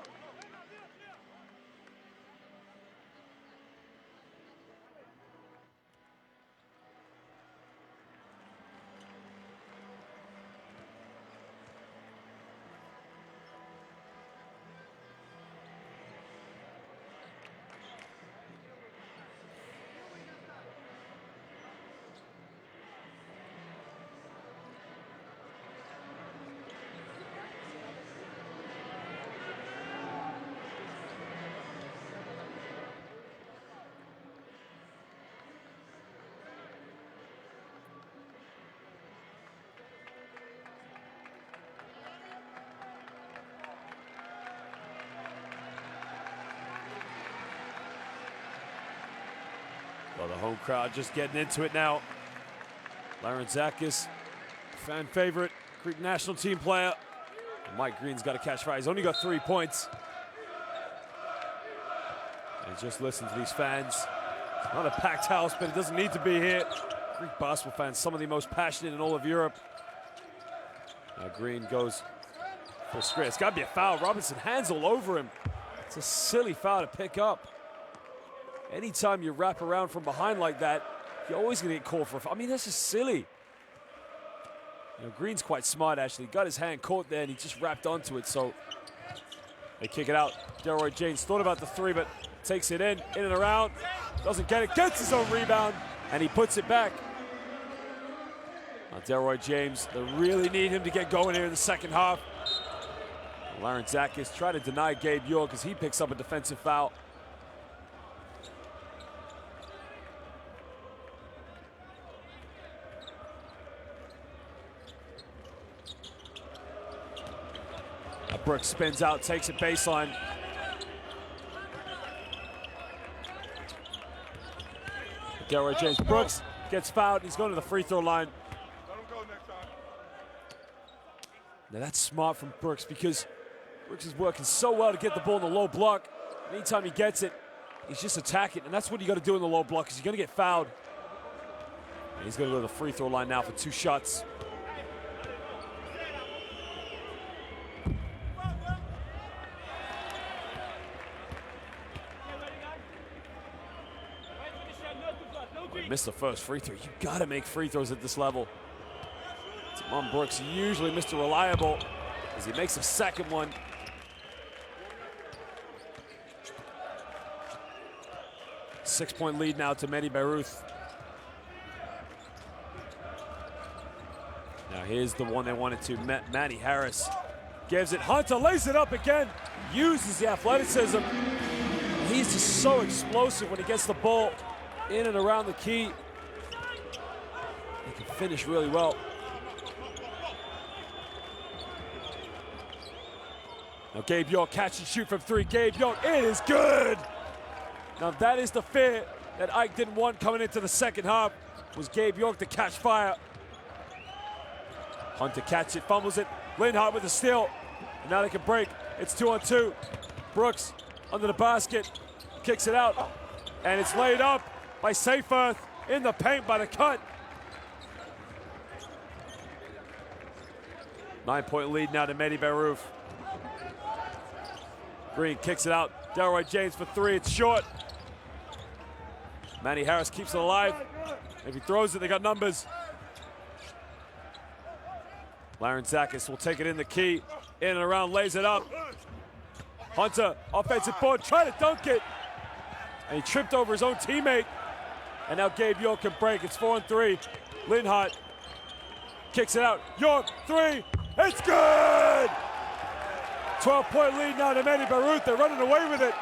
Well, the home crowd just getting into it now. Larentzakis, fan favorite, Greek national team player. And Mike Green's got to catch fire. He's only got 3 points. And just listen to these fans. It's not a packed house, but it doesn't need to be here. Greek basketball fans, some of the most passionate in all of Europe. Now Green goes for a screen. It's got to be a foul. Robinson hands all over him. It's a silly foul to pick up. Anytime you wrap around from behind like that, you're always going to get called for a foul. I mean, that's just silly. You know, Green's quite smart, actually. Got his hand caught there, and he just wrapped onto it, so they kick it out. Delroy James thought about the three, but takes it in and around. Doesn't get it, gets his own rebound, and he puts it back. Now, Delroy James, they really need him to get going here in the second half. Larentzakis tried to deny Gabe York as he picks up a defensive foul. Brooks spins out, takes it baseline. Delroy James Brooks gets fouled. He's going to the free throw line. Now that's smart from Brooks because Brooks is working so well to get the ball in the low block. Anytime he gets it, he's just attacking, and that's what you got to do in the low block because you're going to get fouled. And he's going to go to the free throw line now for 2 shots. Missed the first free throw. You gotta make free throws at this level. Tamon Brooks, usually Mr. Reliable, as he makes a second one. Six-point lead now to medi Bayreuth. Now here's the one they wanted to. Matty Harris gives it. Hunter lays it up again. Uses the athleticism. He's just so explosive when he gets the ball in and around the key. He can finish really well. Now Gabe York catch and shoot from three. Gabe York, it is good. Now that is the fear that Ike didn't want coming into the second half, was Gabe York to catch fire. Hunter catches it, fumbles it. Linhart with the steal. And now they can break. It's 2-on-2. Brooks under the basket, kicks it out. And it's laid up by Seyfarth in the paint by the cut. 9-point lead now to medi Bayreuth. Green kicks it out. Delroy James for three, it's short. Manny Harris keeps it alive. If he throws it, they got numbers. Larentzakis will take it in the key. In and around, lays it up. Hunter, offensive board, trying to dunk it. And he tripped over his own teammate. And now Gabe York can break. It's 4-on-3. Linhart kicks it out. York, three. It's good! 12-point lead now to medi Bayreuth. They're running away with it.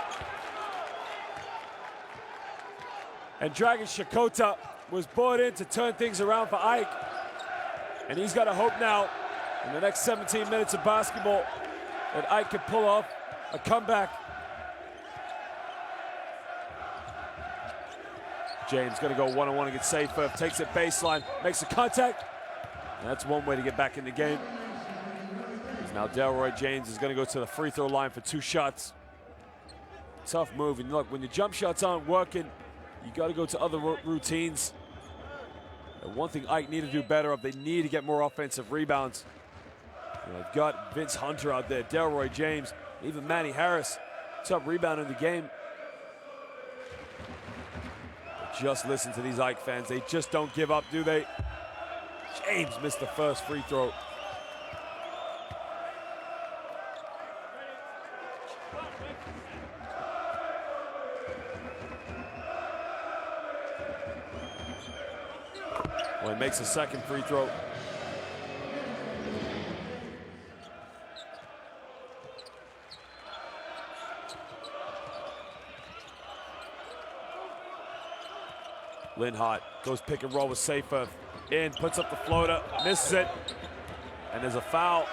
And Dragan Shakota was brought in to turn things around for Ike. And he's got to hope now, in the next 17 minutes of basketball, that Ike can pull off a comeback. James going to go one-on-one against Seyfarth, takes it baseline, makes a contact. And that's one way to get back in the game. Now Delroy James is going to go to the free throw line for 2 shots. Tough move. And look, when your jump shots aren't working, you got to go to other routines. And one thing Ike need to do better of, they need to get more offensive rebounds. You know, they've got Vince Hunter out there, Delroy James, even Manny Harris. Top rebounder in the game. But just listen to these Ike fans. They just don't give up, do they? James missed the first free throw. Well, he makes a second free throw. Linhart goes pick and roll with Seyfarth. In, puts up the floater, misses it. And there's a foul.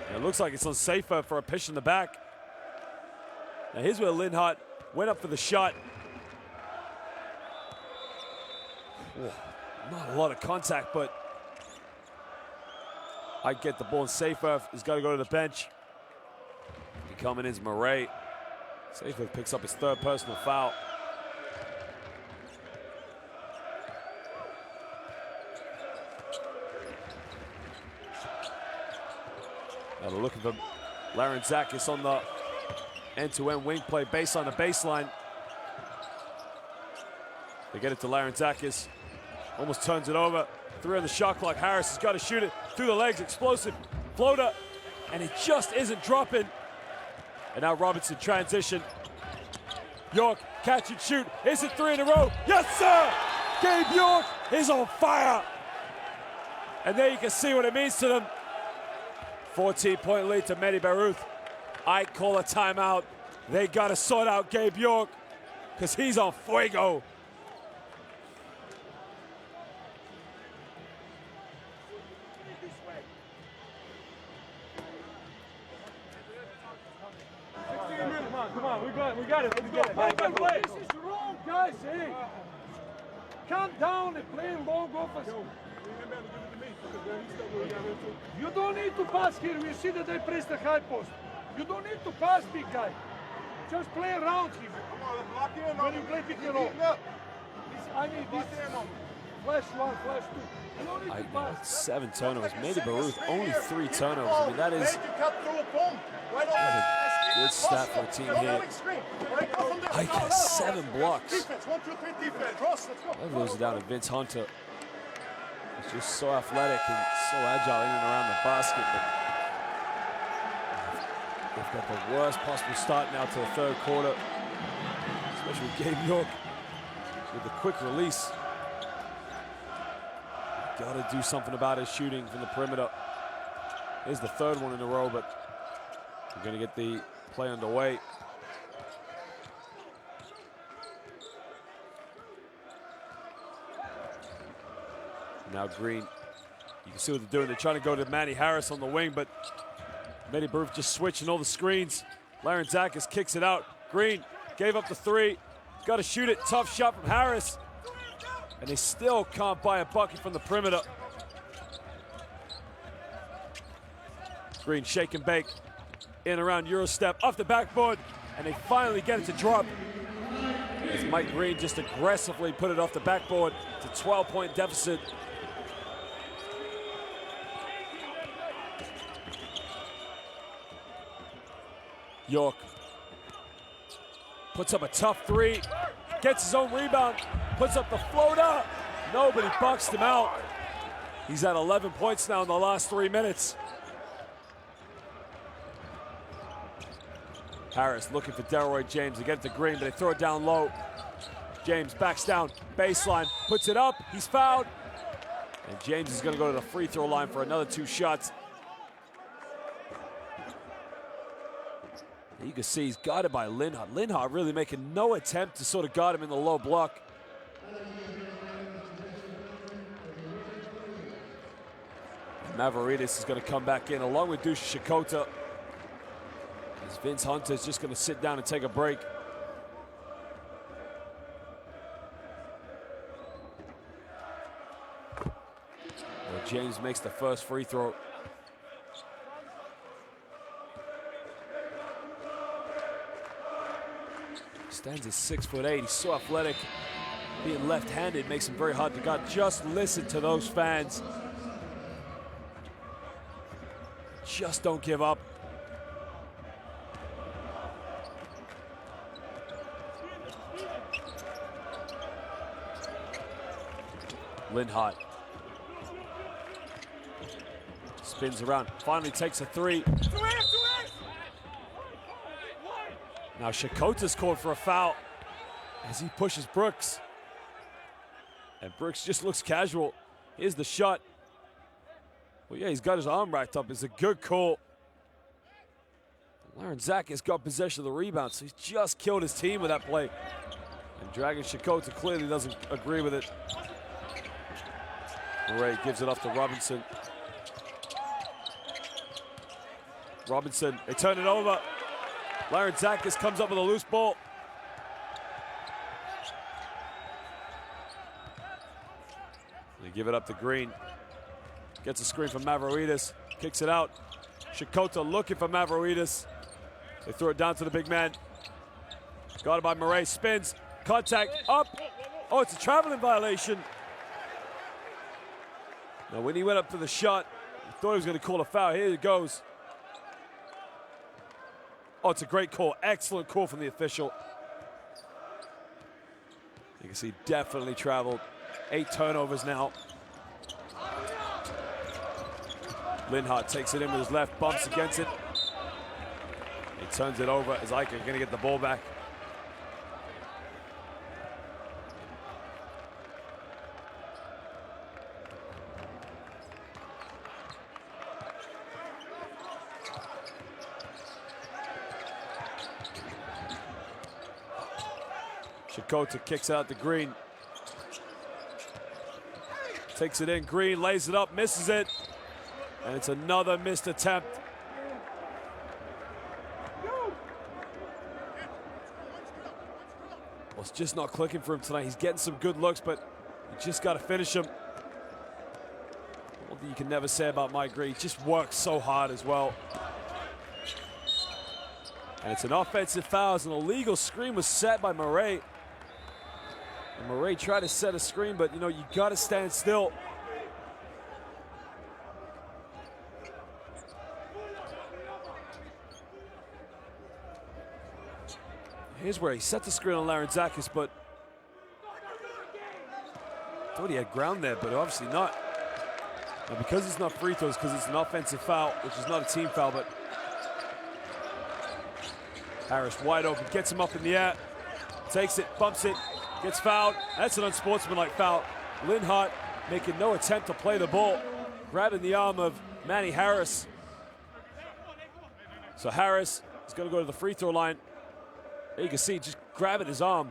And it looks like it's on Seyfarth for a push in the back. Now here's where Linhart went up for the shot. Whoa. Not a lot of contact, but I get the ball. And Seyfarth has got to go to the bench. Coming in is Murray. Seyfarth picks up his third personal foul. Now they're looking for Larentzakis on the end-to-end wing play, baseline to baseline. They get it to Larentzakis. Almost turns it over. 3 on the shot clock. Harris has got to shoot it through the legs. Explosive floater. And it just isn't dropping. And now Robinson transition. York, catch and shoot. Is it 3 in a row? Yes, sir! Gabe York is on fire. And there you can see what it means to them. 14-point lead to medi Bayreuth. Ike call a timeout. They got to sort out Gabe York because he's on fuego. Come on, we got it. By the way, this is wrong, guys. Hey, calm down and play long offense. You don't need to pass here. We see that they press the high post. You don't need to pass, big guy. Just play around him. When you play pick and roll. I need this. Flash 1, flash 2. You don't need to pass. 7 turnovers. medi Bayreuth only 3 turnovers. I mean, that is a good stat for a team here. Ike has 7 blocks. That goes down to Vince Hunter. He's just so athletic and so agile in and around the basket. But they've got the worst possible start now to the third quarter, especially with Gabe York with the quick release. Got to do something about his shooting from the perimeter. Here's the 3rd one in a row, but we're going to get the play underway. Now Green, you can see what they're doing. They're trying to go to Manny Harris on the wing, but medi Bayreuth just switching all the screens. Larentzakis kicks it out. Green gave up the three. Got to shoot it. Tough shot from Harris. And they still can't buy a bucket from the perimeter. Green shake and bake. In around Eurostep, off the backboard, and they finally get it to drop. As Mike Green just aggressively put it off the backboard. It's a 12-point deficit. York puts up a tough three, gets his own rebound, puts up the floater. Nobody boxed him out. He's at 11 points now in the last 3 minutes. Harris looking for Delroy James to get it to Green, but they throw it down low. James backs down, baseline, puts it up, he's fouled. And James is gonna go to the free throw line for another 2 shots. You can see he's guarded by Linhart. Linhart really making no attempt to sort of guard him in the low block. Mavridis is going to come back in along with Dusha Shakota. As Vince Hunter is just going to sit down and take a break. Well, James makes the first free throw. Stands at 6'8". He's so athletic. Being left-handed makes him very hard to guard. Just listen to those fans. Just don't give up. Linhart spins around, finally takes a three. Now Shakota's called for a foul as he pushes Brooks. And Brooks just looks casual. Here's the shot. Well, yeah, he's got his arm racked up. It's a good call. Larentzakis got possession of the rebound, so he's just killed his team with that play. And Dragon Shakota clearly doesn't agree with it. Murray gives it off to Robinson. Robinson, they turn it over. Larentzakis comes up with a loose ball. They give it up to Green. Gets a screen from Mavroidis. Kicks it out. Shakota looking for Mavroidis. They throw it down to the big man. Guarded by Murray. Spins. Contact. Up. Oh, it's a traveling violation. Now, when he went up for the shot, he thought he was going to call a foul. Here it goes. Oh, it's a great call. Excellent call from the official. You can see definitely traveled. 8 turnovers now. Linhart takes it in with his left, bumps against it. He turns it over as Ike going to get the ball back. Shakota kicks out to Green. Takes it in, Green lays it up, misses it. And it's another missed attempt. Well, it's just not clicking for him tonight. He's getting some good looks, but you just got to finish him. One thing you can never say about Mike Green, he just works so hard as well. And it's an offensive foul as an illegal screen was set by Murray. And Murray tried to set a screen, but you know, you got to stand still. Here's where he set the screen on Larentzakis, but thought he had ground there, but obviously not. Now, because it's not free throws, because it's an offensive foul, which is not a team foul, but Harris wide open, gets him up in the air, takes it, bumps it, gets fouled. That's an unsportsmanlike foul. Linhart making no attempt to play the ball, grabbing the arm of Manny Harris. So Harris is going to go to the free throw line. There you can see just grabbing his arm.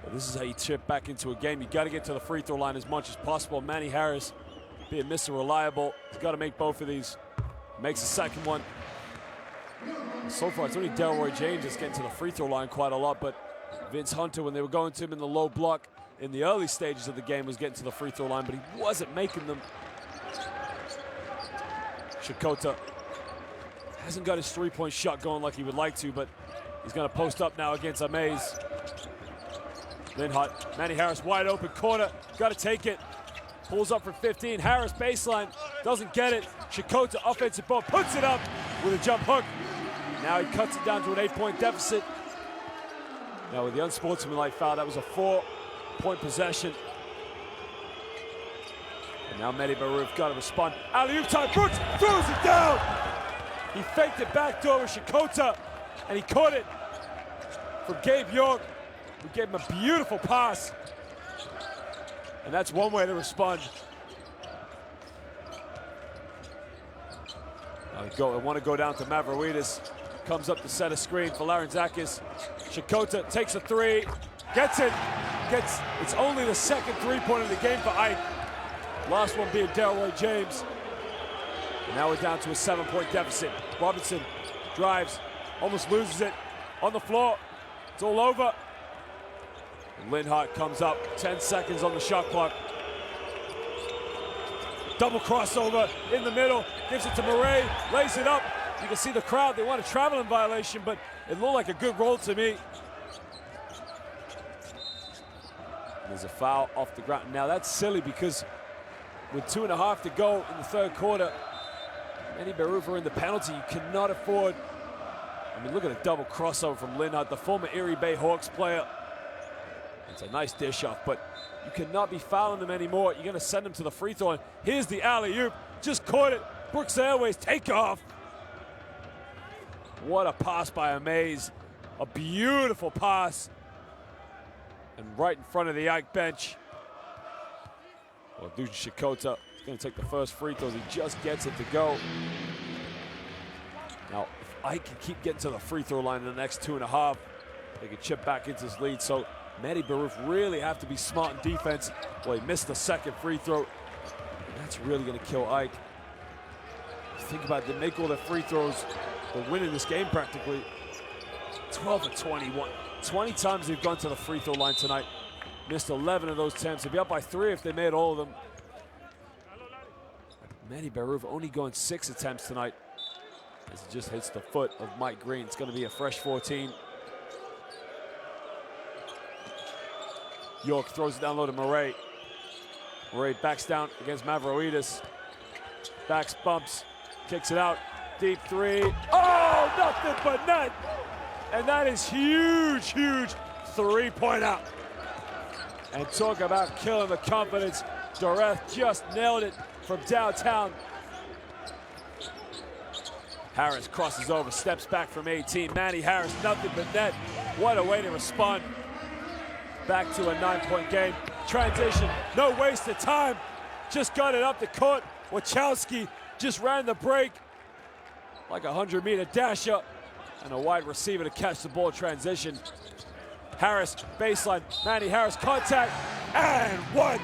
But this is how you chip back into a game. You got to get to the free throw line as much as possible. Manny Harris being Mr. Reliable. He's got to make both of these. Makes the second one. So far, it's only Delroy James that's getting to the free throw line quite a lot, but Vince Hunter, when they were going to him in the low block in the early stages of the game, was getting to the free throw line, but he wasn't making them. Shakota hasn't got his three-point shot going like he would like to, but he's going to post up now against Amaze. Linhart, Manny Harris wide open corner, got to take it. Pulls up for 15, Harris baseline, doesn't get it. Shakota offensive ball, puts it up with a jump hook. Now he cuts it down to an 8-point deficit. Now with the unsportsmanlike foul, that was a 4-point possession. And now medi Bayreuth got to respond. Alley-oop time, Brooks throws it down. He faked it backdoor with Shakota, and he caught it from Gabe York, who gave him a beautiful pass. And that's one way to respond. I want to go down to Mavroidis. Comes up to set a screen for Larentzakis. Shakota takes a three, gets it. It's only the second three-pointer of the game for Ike. Last one being Delroy James. And now we're down to a 7-point deficit. Robinson drives, almost loses it. On the floor, it's all over. And Linhart comes up, 10 seconds on the shot clock. Double crossover in the middle, gives it to Murray, lays it up. You can see the crowd, they want a traveling violation, but it looked like a good roll to me. There's a foul off the ground. Now that's silly because with 2.5 to go in the third quarter, medi Bayreuth are in the penalty. You cannot afford. I mean, look at a double crossover from Linhart, the former Erie Bay Hawks player. It's a nice dish off, but you cannot be fouling them anymore. You're going to send them to the free throw line. Here's the alley-oop. Just caught it. Brooks Airways take off. What a pass by Amaze. A beautiful pass. And right in front of the Ike bench. Well, dude, Shakota is going to take the first free throws. He just gets it to go. Now, if Ike can keep getting to the free throw line in the next 2.5, they can chip back into his lead. So medi Bayreuth really have to be smart in defense. Well, he missed the second free throw. And that's really going to kill Ike. Think about it, they make all their free throws. They're winning this game practically. 12 of 21. 20 times they've gone to the free throw line tonight. Missed 11 of those attempts. They'd be up by 3 if they made all of them. medi Bayreuth only going 6 attempts tonight. As it just hits the foot of Mike Green. It's going to be a fresh 14. York throws it down low to Murray. Murray backs down against Mavroidis. Backs, bumps, kicks it out. Deep three. Oh, nothing but net. And that is huge, huge three-pointer. And talk about killing the confidence. Doreth just nailed it from downtown. Harris crosses over, steps back from 18. Manny Harris, nothing but net. What a way to respond. Back to a 9-point game. Transition, no waste of time. Just got it up the court. Wachowski just ran the break like a 100-meter dasher, and a wide receiver to catch the ball transition. Harris, baseline, Manny Harris, contact, and one.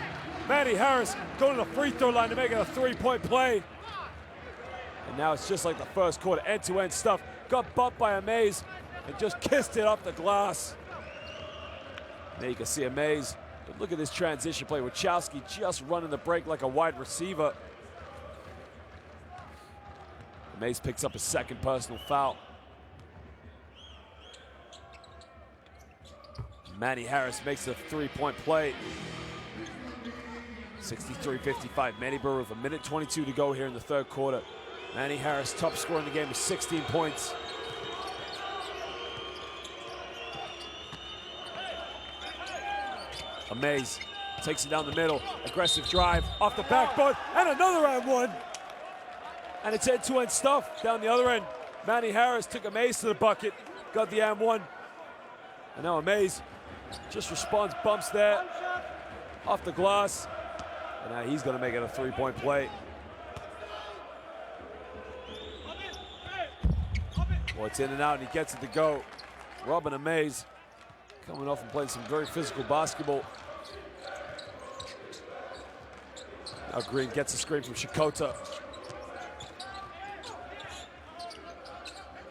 Manny Harris going to the free throw line to make it a 3-point play. And now it's just like the first quarter, end-to-end stuff. Got bumped by Amaze and just kissed it off the glass. There you can see Amaze, but look at this transition play. Wachowski just running the break like a wide receiver. Amaze picks up a second personal foul. Manny Harris makes a 3-point play. 63-55, medi Bayreuth, a minute 22 to go here in the third quarter. Manny Harris, top scorer in the game with 16 points. Amaze takes it down the middle, aggressive drive, off the backboard, and another and one. And it's end-to-end stuff down the other end. Manny Harris took Amaze to the bucket, got the and one. And now Amaze just responds, bumps there, off the glass. And now he's gonna make it a 3-point play. Well, it's in and out, and he gets it to go. Robin Amaze coming off and playing some very physical basketball. Now Green gets a screen from Shikota.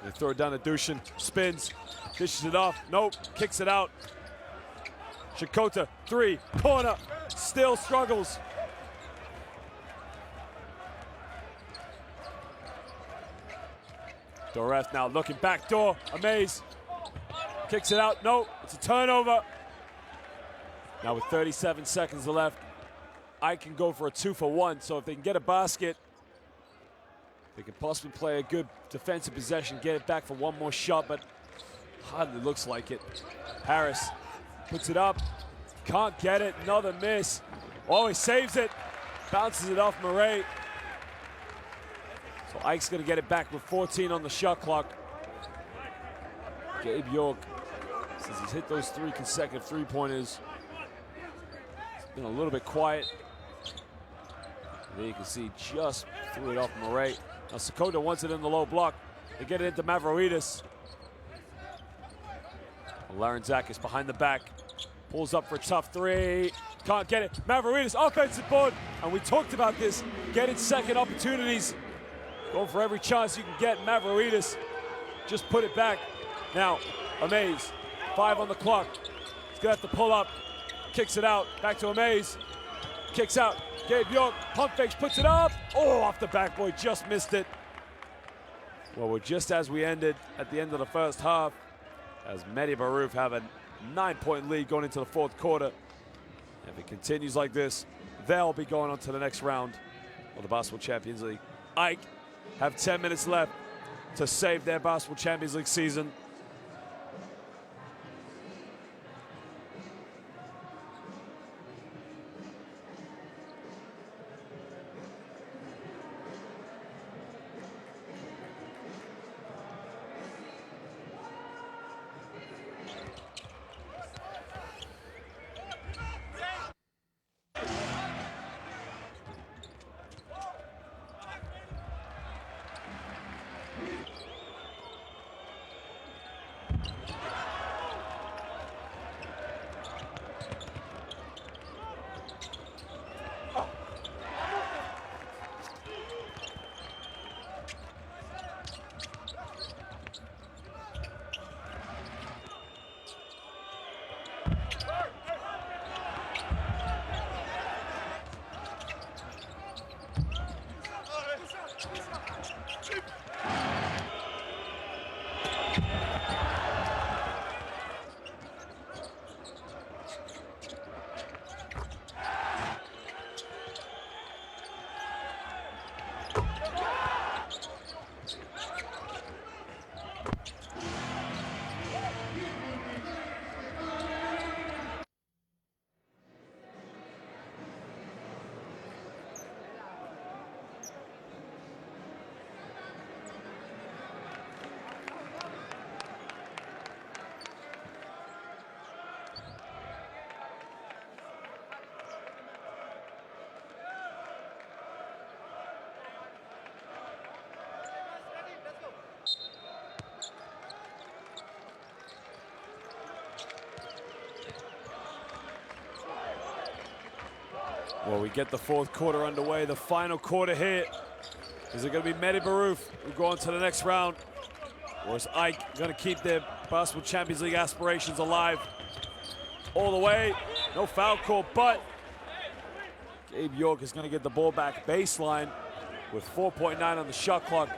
They throw it down to Dushin, spins, dishes it off, nope, kicks it out. Shikota, three, corner, still struggles. Doreth now looking back door, Amaze. Kicks it out, no, it's a turnover. Now with 37 seconds left, I can go for a 2-for-1, so if they can get a basket, they can possibly play a good defensive possession, get it back for one more shot, but hardly looks like it. Harris puts it up, can't get it, another miss. Oh, he saves it, bounces it off Murray. So Ike's gonna get it back with 14 on the shot clock. Gabe York, since he's hit those 3 consecutive three-pointers, it's been a little bit quiet. There you can see just threw it off Murray. Now Sakota wants it in the low block. They get it into Mavroidis. Larentzakis behind the back. Pulls up for a tough 3. Can't get it. Mavroidis, offensive board. And we talked about this. Getting second opportunities. Going for every chance you can get. Mavroidis just put it back. Now, Amaze. 5 on the clock. He's going to have to pull up. Kicks it out. Back to Amaze. Kicks out. Gabe York, pump fakes, puts it up. Oh, off the backboard, just missed it. Well, we're just as we ended at the end of the first half, as medi Bayreuth have a 9-point lead going into the fourth quarter. If it continues like this, they'll be going on to the next round of the Basketball Champions League. Ike have 10 minutes left to save their Basketball Champions League season. Well, we get the fourth quarter underway. The final quarter here. Is it going to be medi Bayreuth who go on to the next round? Or is Ike going to keep their Basketball Champions League aspirations alive all the way? No foul call, but Gabe York is going to get the ball back baseline with 4.9 on the shot clock.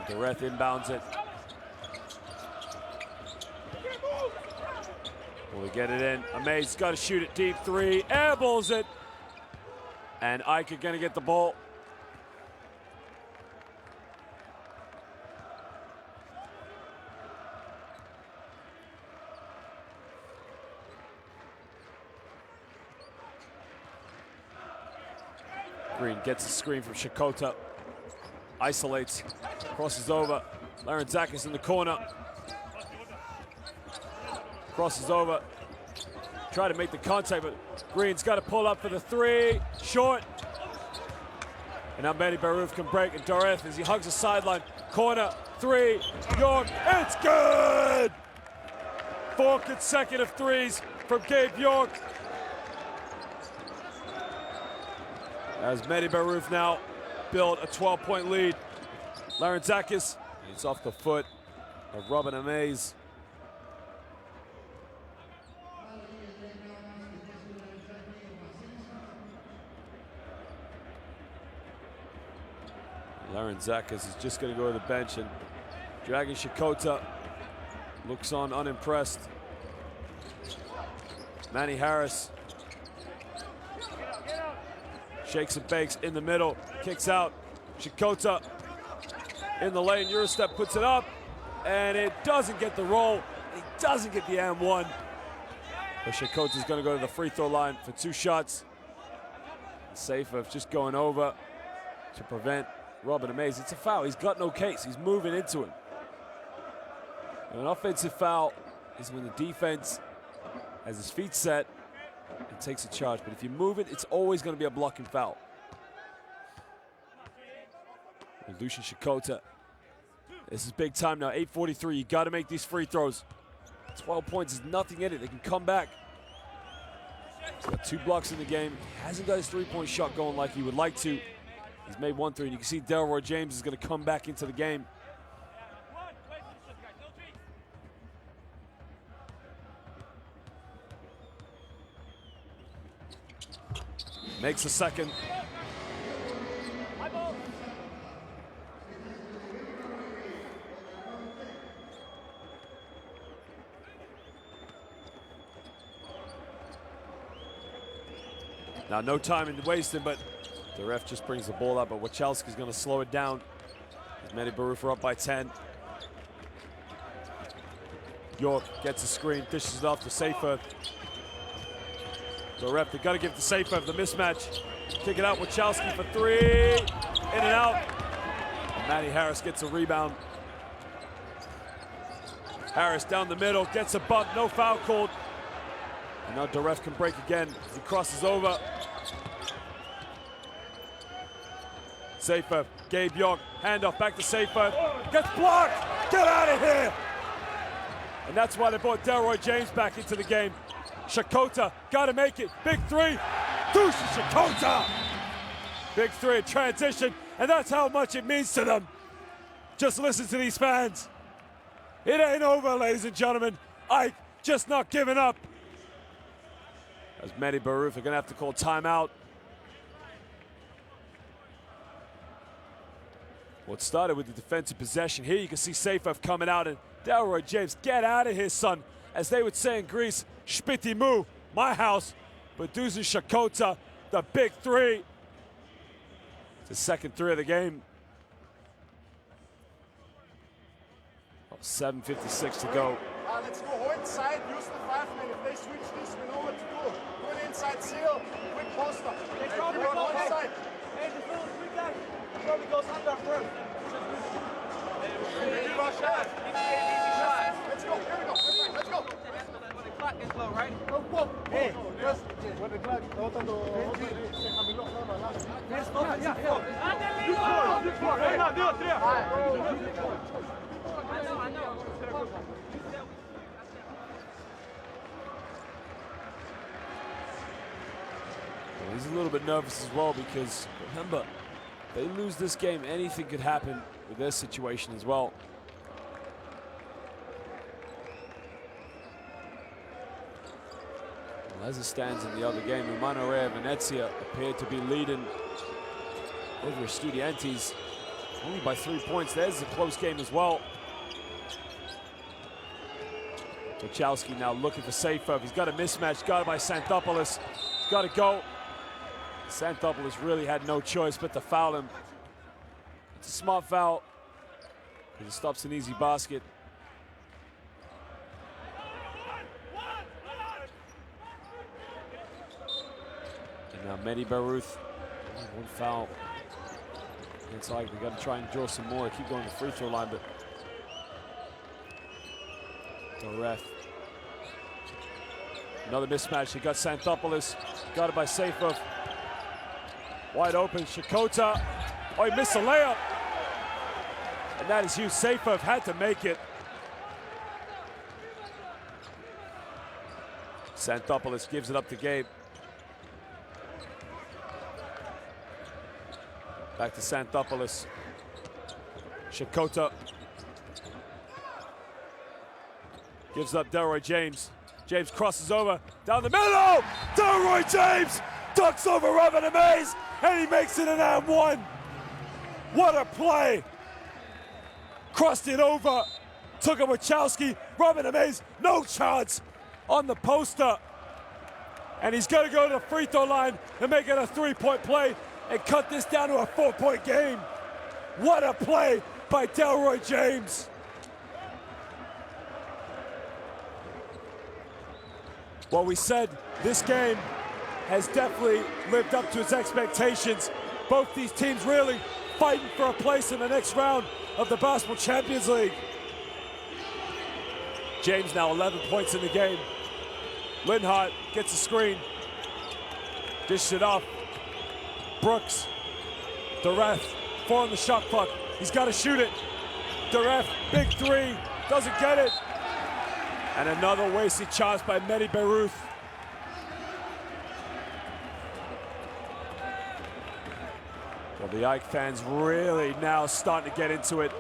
Doreth inbounds it. Will we get it in? Amaze got to shoot it deep 3, airballs it. And Ike are going to get the ball. Green gets the screen from Shikota. Isolates, crosses over. Larentzakis in the corner. Crosses over. Try to make the contact, but Green's got to pull up for the 3. Short. And now medi Bayreuth can break. And Doreth, as he hugs the sideline. Corner, 3. York, it's good! 4 consecutive threes from Gabe York. As medi Bayreuth now build a 12-point lead. Larenzakis, it's off the foot of Robin Amaze. Larenzakis is just going to go to the bench, and Dragon Shakota looks on unimpressed. Manny Harris shakes and bakes in the middle, kicks out. Shakota in the lane, Eurostep puts it up, and it doesn't get the roll. He doesn't get the M1. But Shakota's going to go to the free throw line for 2 shots. Safer just going over to prevent Robin Amaze. It's a foul. He's got no case. He's moving into him. And an offensive foul is when the defense has his feet set and takes a charge. But if you move it, it's always going to be a blocking foul. And Lucian Shakota, this is big time now. 8:43. You got to make these free throws. 12 points is nothing in it. They can come back. He's got 2 blocks in the game. He hasn't got his 3-point shot going like he would like to. He's made 1 3, and you can see Delroy James is going to come back into the game. Makes the second. Now, no time in wasting, but the ref just brings the ball up, but Wachowski's going to slow it down. medi Bayreuth are up by 10. York gets a screen, dishes it off to Safer. The ref, they've got to give to Safer the mismatch. Kick it out, Wachowski for 3. In and out. And Manny Harris gets a rebound. Harris down the middle, gets a bump, no foul called. And now the ref can break again as he crosses over. Safer, Gabe York, handoff back to Safer. Gets blocked! Get out of here! And that's why they brought Delroy James back into the game. Shakota, gotta make it. Big 3, Deuce Shakota! Big 3 transition, and that's how much it means to them. Just listen to these fans. It ain't over, ladies and gentlemen. Ike just not giving up. As medi Bayreuth are gonna have to call timeout. Well, it started with the defensive possession. Here you can see Safer coming out, and Delroy James, get out of here, son. As they would say in Greece, Spiti mu, my house. But Dusan Shakota, the big 3. It's the second 3 of the game. 7:56 to go. Let's go hold inside, use the 5-man. If they switch this, we know what to do. Do an inside seal, quick poster. Keep on one side. Hey, this little 3 guy probably goes under first. Easy shot. Easy shot. Let's go, here we go. Let's go. When the clock is low, right? Hey, when the clock I know. Well, he's a little bit nervous as well because, remember, they lose this game, anything could happen with their situation as well. Well, as it stands in the other game, Umano Rea Venezia appeared to be leading over Estudiantes only by 3 points. There's a close game as well. Wachowski now looking for Safer. He's got a mismatch guarded by Xanthopoulos. He's got to go. Xanthopoulos really had no choice but to foul him. It's a smart foul because it stops an easy basket. And now medi Bayreuth, 1 foul. It's like they got to try and draw some more. Keep going to the free throw line, but the ref. Another mismatch. He got Xanthopoulos. Got it by Safer. Wide open. Shakota. Oh, he missed a layup. And that is huge. Safer had to make it. Xanthopoulos gives it up to Gabe. Back to Xanthopoulos. Shakota gives up Delroy James. James crosses over, down the middle! Delroy James ducks over Robin Amaze, and he makes it an and one. What a play! Crossed it over, took a Wachowski. Robin Amaze, no chance on the poster. And he's gonna go to the free throw line and make it a three-point play and cut this down to a 4-point game. What a play by Delroy James. Well, we said this game has definitely lived up to its expectations. Both these teams really fighting for a place in the next round of the Basketball Champions League. James now 11 points in the game. Linhart gets a screen. Dishes it off. Brooks. Dureth, 4 on the shot clock. He's got to shoot it. Dureth, big three, doesn't get it. And another wasted chance by medi Bayreuth. Well, the AEK fans really now starting to get into it.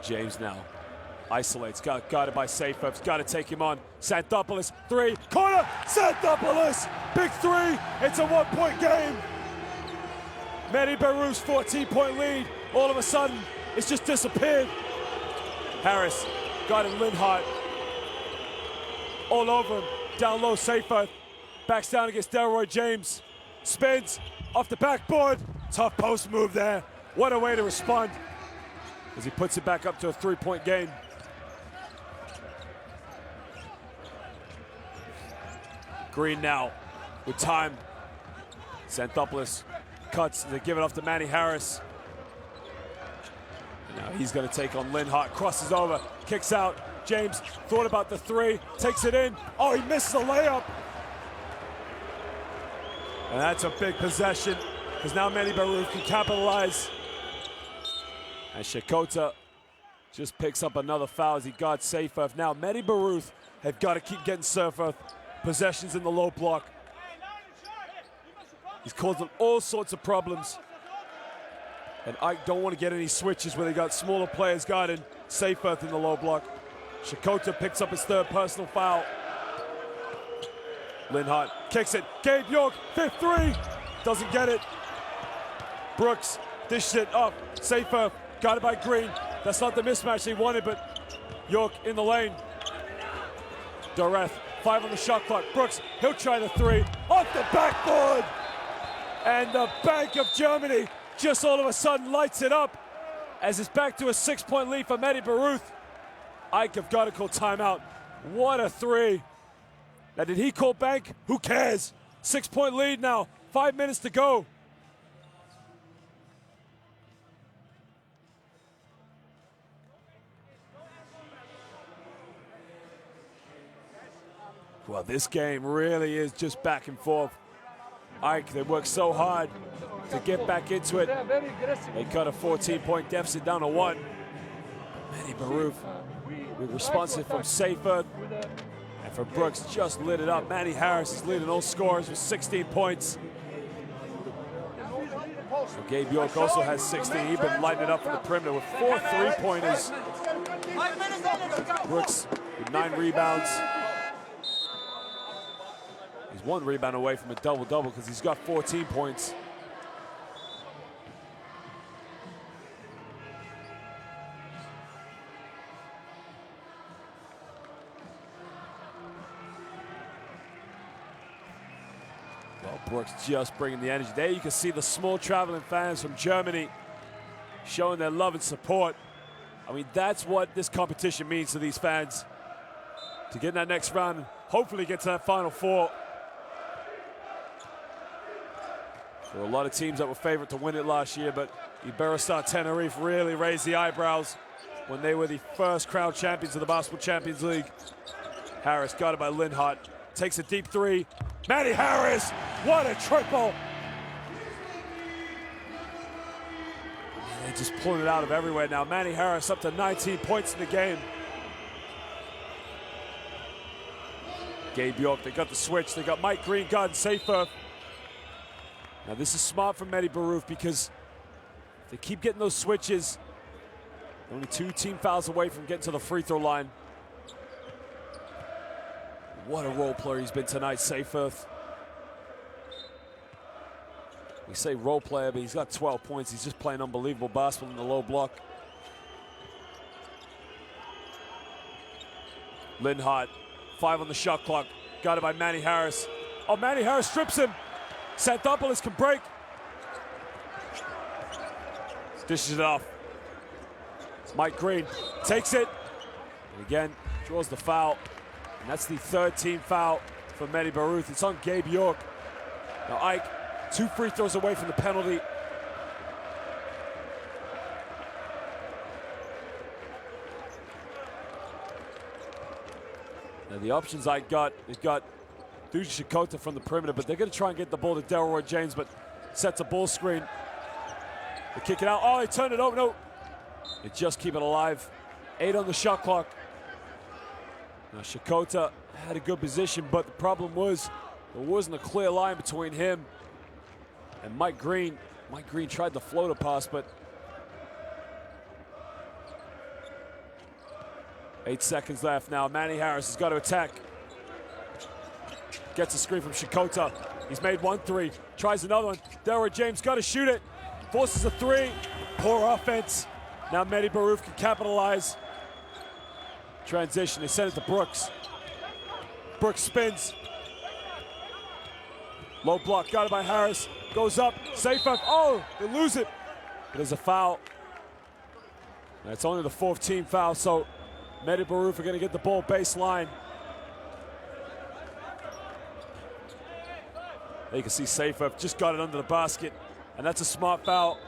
James now isolates, got it by Seyfert, got to take him on. Xanthopoulos, 3, corner, Xanthopoulos, big 3, it's a 1-point game. medi Bayreuth's 14-point lead, all of a sudden, it's just disappeared. Harris got it, Linhart, all over him, down low, Seyfert, backs down against Delroy James, spins, off the backboard, tough post move there. What a way to respond as he puts it back up to a 3-point game. Green now with time. Xanthopoulos cuts, they give it off to Manny Harris. And now he's gonna take on Linhart, crosses over, kicks out. James thought about the 3, takes it in. Oh, he misses a layup. And that's a big possession, because now medi Bayreuth can capitalize. And Shakota just picks up another foul as he guards Seyfert. Now medi Bayreuth have got to keep getting Seyfert possessions in the low block. He's causing all sorts of problems. And AEK don't want to get any switches where they got smaller players guarding Seyfert in the low block. Shakota picks up his 3rd personal foul. Linhart kicks it. Gabe York, 5th 3. Doesn't get it. Brooks dishes it up. Seyfert got it by Green. That's not the mismatch they wanted, but York in the lane. Dureth, 5 on the shot clock. Brooks, he'll try the 3. Off the backboard! And the Bank of Germany just all of a sudden lights it up as it's back to a 6-point lead for medi Bayreuth. AEK have got to call timeout. What a 3. Now, did he call bank? Who cares? 6-point lead now. 5 minutes to go. Well, this game really is just back and forth. AEK, they work so hard to get back into it. They cut a 14-point deficit down to 1. medi Bayreuth, responsive from Seyfert. And for Brooks, just lit it up. Manny Harris is leading all scorers with 16 points. So Gabe York also has 16. He's been lighting it up from the perimeter with 4 3-pointers. Brooks with 9 rebounds. He's 1 rebound away from a double-double because he's got 14 points. Well, Brooks just bringing the energy. There you can see the small traveling fans from Germany showing their love and support. I mean, that's what this competition means to these fans. To get in that next round, hopefully get to that Final Four. There were a lot of teams that were favored to win it last year, but Iberostar Tenerife really raised the eyebrows when they were the first crown champions of the Basketball Champions League. Harris got it by Linhart. takes a deep three. Medi Harris, what a triple. They're just pulling it out of everywhere now. Medi Harris up to 19 points in the game. Gabe York, they got the switch. They got Mike Green guarding Safer. Now this is smart from medi Bayreuth because if they keep getting those switches, only 2 team fouls away from getting to the free throw line. What a role player he's been tonight, Seyfarth. We say role player, but he's got 12 points. He's just playing unbelievable basketball in the low block. Linhart, 5 on the shot clock. Got it by Medi Harris. Oh, Medi Harris strips him. Santopoulos can break. Dishes it off. It's Mike Green, takes it. And again, draws the foul. And that's the 3rd team foul for medi Bayreuth. It's on Gabe York. Now Ike, 2 free throws away from the penalty. Now the options Ike got, he's got Duji Shakota from the perimeter, but they're gonna try and get the ball to Delroy James, but sets a ball screen. They kick it out, oh, they turn it over, no. They just keep it alive. 8 on the shot clock. Now Shakota had a good position, but the problem was there wasn't a clear line between him and Mike Green. Mike Green tried the floater pass, but 8 seconds left now. Medi Harris has got to attack. Gets a screen from Shakota. He's made 1 3, tries another one. Delroy James got to shoot it. Forces a 3. Poor offense. Now medi Bayreuth can capitalize. Transition, they send it to Brooks. Brooks spins. Low block, got it by Harris. Goes up, Safer. Oh, they lose it. It is a foul. That's only the 4th team foul, so medi Bayreuth are going to get the ball baseline. There you can see Safer just got it under the basket, and that's a smart foul.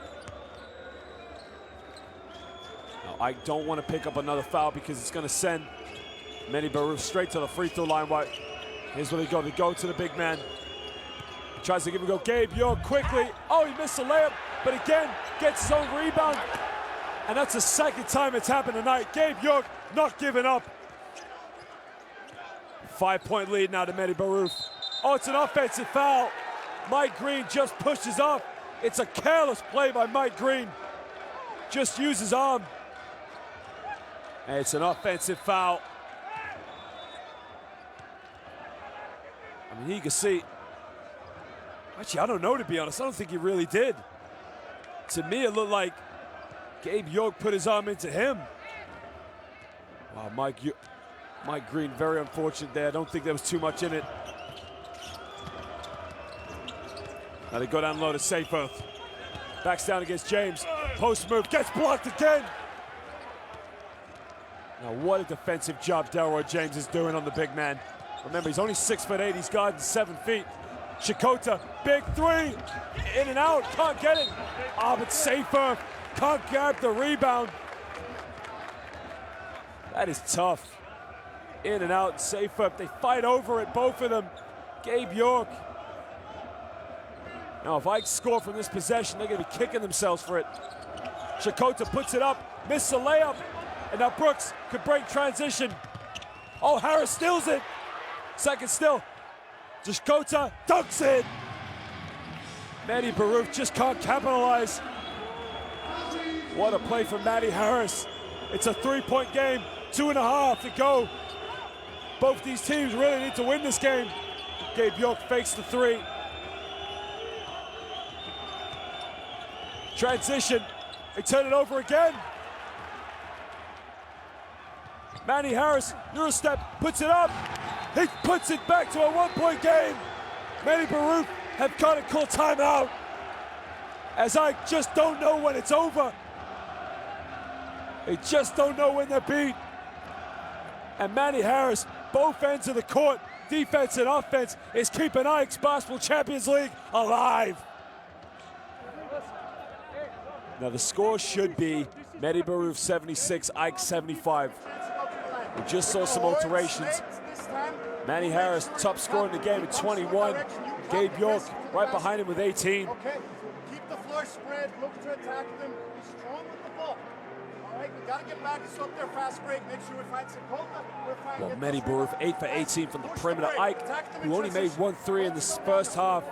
Now, I don't want to pick up another foul because it's going to send medi Bayreuth straight to the free throw line. Here's where they go. They go to the big man. Tries to give it a go. Gabe York quickly. Oh, he missed the layup, but again, gets his own rebound. And that's the 2nd time it's happened tonight. Gabe York not giving up. 5-point lead now to medi Bayreuth. Oh, it's an offensive foul. Mike Green just pushes off. It's a careless play by Mike Green. Just used his arm. And it's an offensive foul. I mean, you can see. Actually, I don't know, to be honest. I don't think he really did. To me, it looked like Gabe York put his arm into him. Wow, Mike Green, very unfortunate there. I don't think there was too much in it. Now they go down low to Seyfarth. Backs down against James. Post move, gets blocked again. Now what a defensive job Delroy James is doing on the big man. Remember, he's only 6'8", he's guarding 7 feet. Shakota, big 3, in and out, can't get it. Oh, but Seyfarth can't grab the rebound. That is tough. In and out, Seyfarth, they fight over it, both of them. Gabe York. Now, if I score from this possession, they're gonna be kicking themselves for it. Shakota puts it up, missed the layup, and now Brooks could break transition. Oh, Harris steals it. 2nd still. Shakota dunks it. medi Bayreuth just can't capitalize. What a play from Medi Harris. It's a 3-point game, 2.5 to go. Both these teams really need to win this game. Gabe York fakes the 3. Transition, they turn it over again. Medi Harris, Eurostep, puts it up. He puts it back to a 1-point game. medi Bayreuth have got to call timeout, as I just don't know when it's over. They just don't know when they're beat. And Medi Harris, both ends of the court, defense and offense, is keeping Ike's Basketball Champions League alive. Now the score should be medi Bayreuth 76, Ike 75. We just saw some alterations. Manny Harris, top scorer in the game with 21. Gabe York right behind him with 18. Okay, keep the floor spread, look to attack them, be strong with the ball. All right, we got to get back and stop their fast break. Make sure we find Sakota. Well, medi Bayreuth 8 for 18 from the perimeter. Ike, who only made 1 3 in this first half,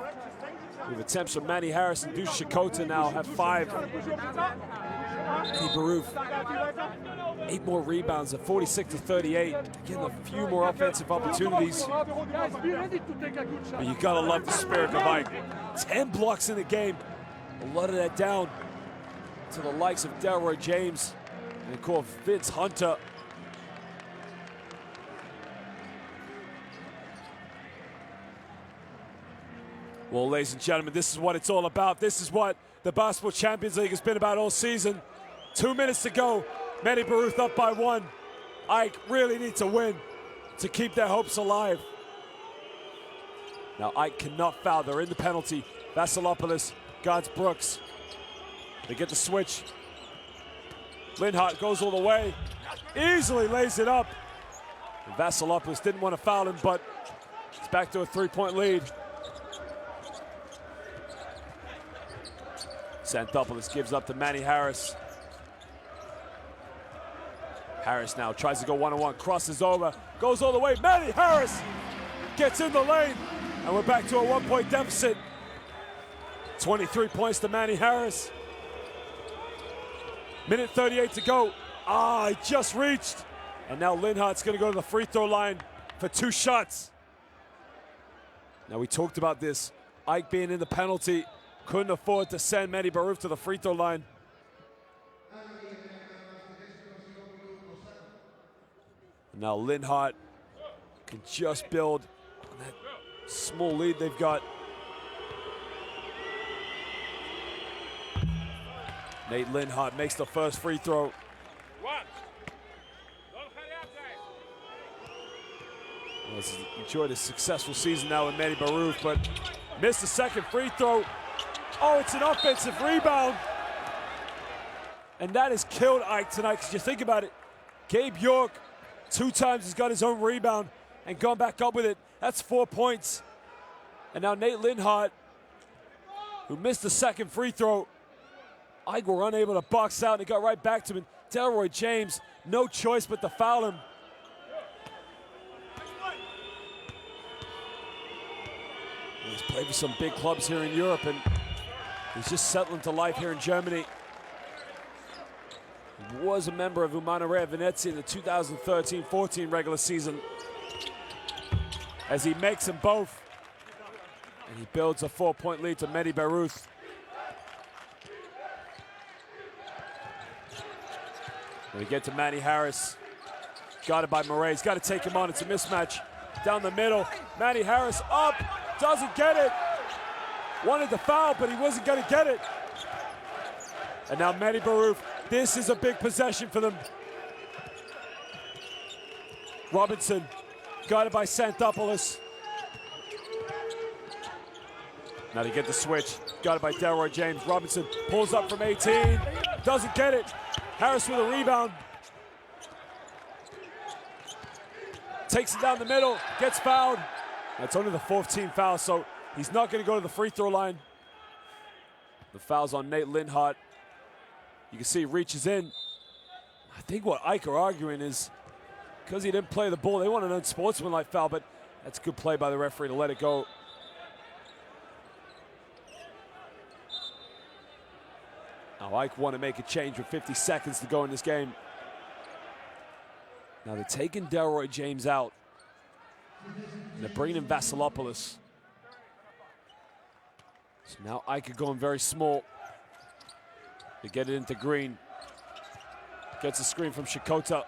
with attempts from Manny Harris and Deuce Shakota now have 5. medi Bayreuth, 8 more rebounds at 46-38. Getting a few more offensive opportunities. But you gotta love the spirit of Ike. 10 blocks in the game. A lot of that down to the likes of Delroy James and of course Vince Hunter. Well, ladies and gentlemen, this is what it's all about. This is what the Basketball Champions League has been about all season. 2 minutes to go. medi Bayreuth up by 1. Ike really needs to win to keep their hopes alive. Now Ike cannot foul. They're in the penalty. Vasilopoulos guards Brooks. They get the switch. Linhart goes all the way. Easily lays it up. And Vasilopoulos didn't want to foul him, but it's back to a 3-point lead. Xanthopoulos gives up to Manny Harris. Harris now tries to go one-on-one, crosses over, goes all the way. Manny Harris gets in the lane, and we're back to a 1-point deficit. 23 points to Manny Harris. Minute 38 to go. He just reached. And now Linhart's going to go to the free throw line for 2 shots. Now we talked about this. Ike being in the penalty, couldn't afford to send medi Bayreuth to the free throw line. And now Linhart can just build on that small lead they've got. Nate Linhart makes the first free throw. Well, enjoyed a successful season now in medi Bayreuth, but missed the second free throw. Oh, it's an offensive rebound. And that has killed Ike tonight, because you think about it. Gabe York, 2 times has got his own rebound and gone back up with it. That's 4 points. And now Nate Linhart, who missed the second free throw. Ike were unable to box out, and it got right back to him. Delroy James, no choice but to foul him. He's played with some big clubs here in Europe, and he's just settling to life here in Germany. He was a member of Umanarea Venezia in the 2013-14 regular season, as he makes them both. And he builds a 4-point lead to medi Bayreuth. When we get to Manny Harris, guarded by Murray. He's got to take him on. It's a mismatch down the middle. Manny Harris up, doesn't get it. Wanted to foul, but he wasn't going to get it. And now medi Bayreuth, this is a big possession for them. Robinson, guarded by Xanthopoulos. Now they get the switch, guarded by Delroy James. Robinson pulls up from 18, doesn't get it. Harris with a rebound. Takes it down the middle, gets fouled. That's only the 4th team foul, so he's not going to go to the free throw line. The foul's on Nate Linhart. You can see he reaches in. I think what Ike are arguing is because he didn't play the ball, they want an unsportsmanlike foul, but that's a good play by the referee to let it go. Now Ike want to make a change with 50 seconds to go in this game. Now they're taking Delroy James out. And they're bringing in Vasilopoulos. So now Ike are going very small. They get it into Green. Gets a screen from Shakota.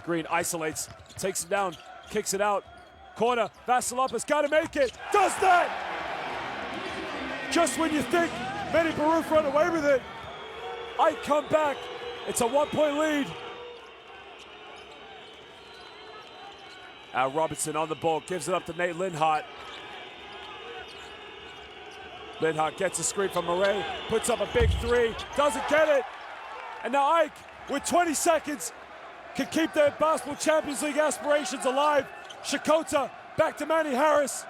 Green isolates, takes it down, kicks it out. Corner, Vasilopoulos, got to make it. Does that! Just when you think medi Bayreuth run away with it, Ike come back. It's a 1-point lead. Al Robinson on the ball, gives it up to Nate Linhart. Linhart gets a screen from Murray, puts up a big 3, doesn't get it. And now Ike, with 20 seconds, can keep their Basketball Champions League aspirations alive Shikota back to Manny Harris.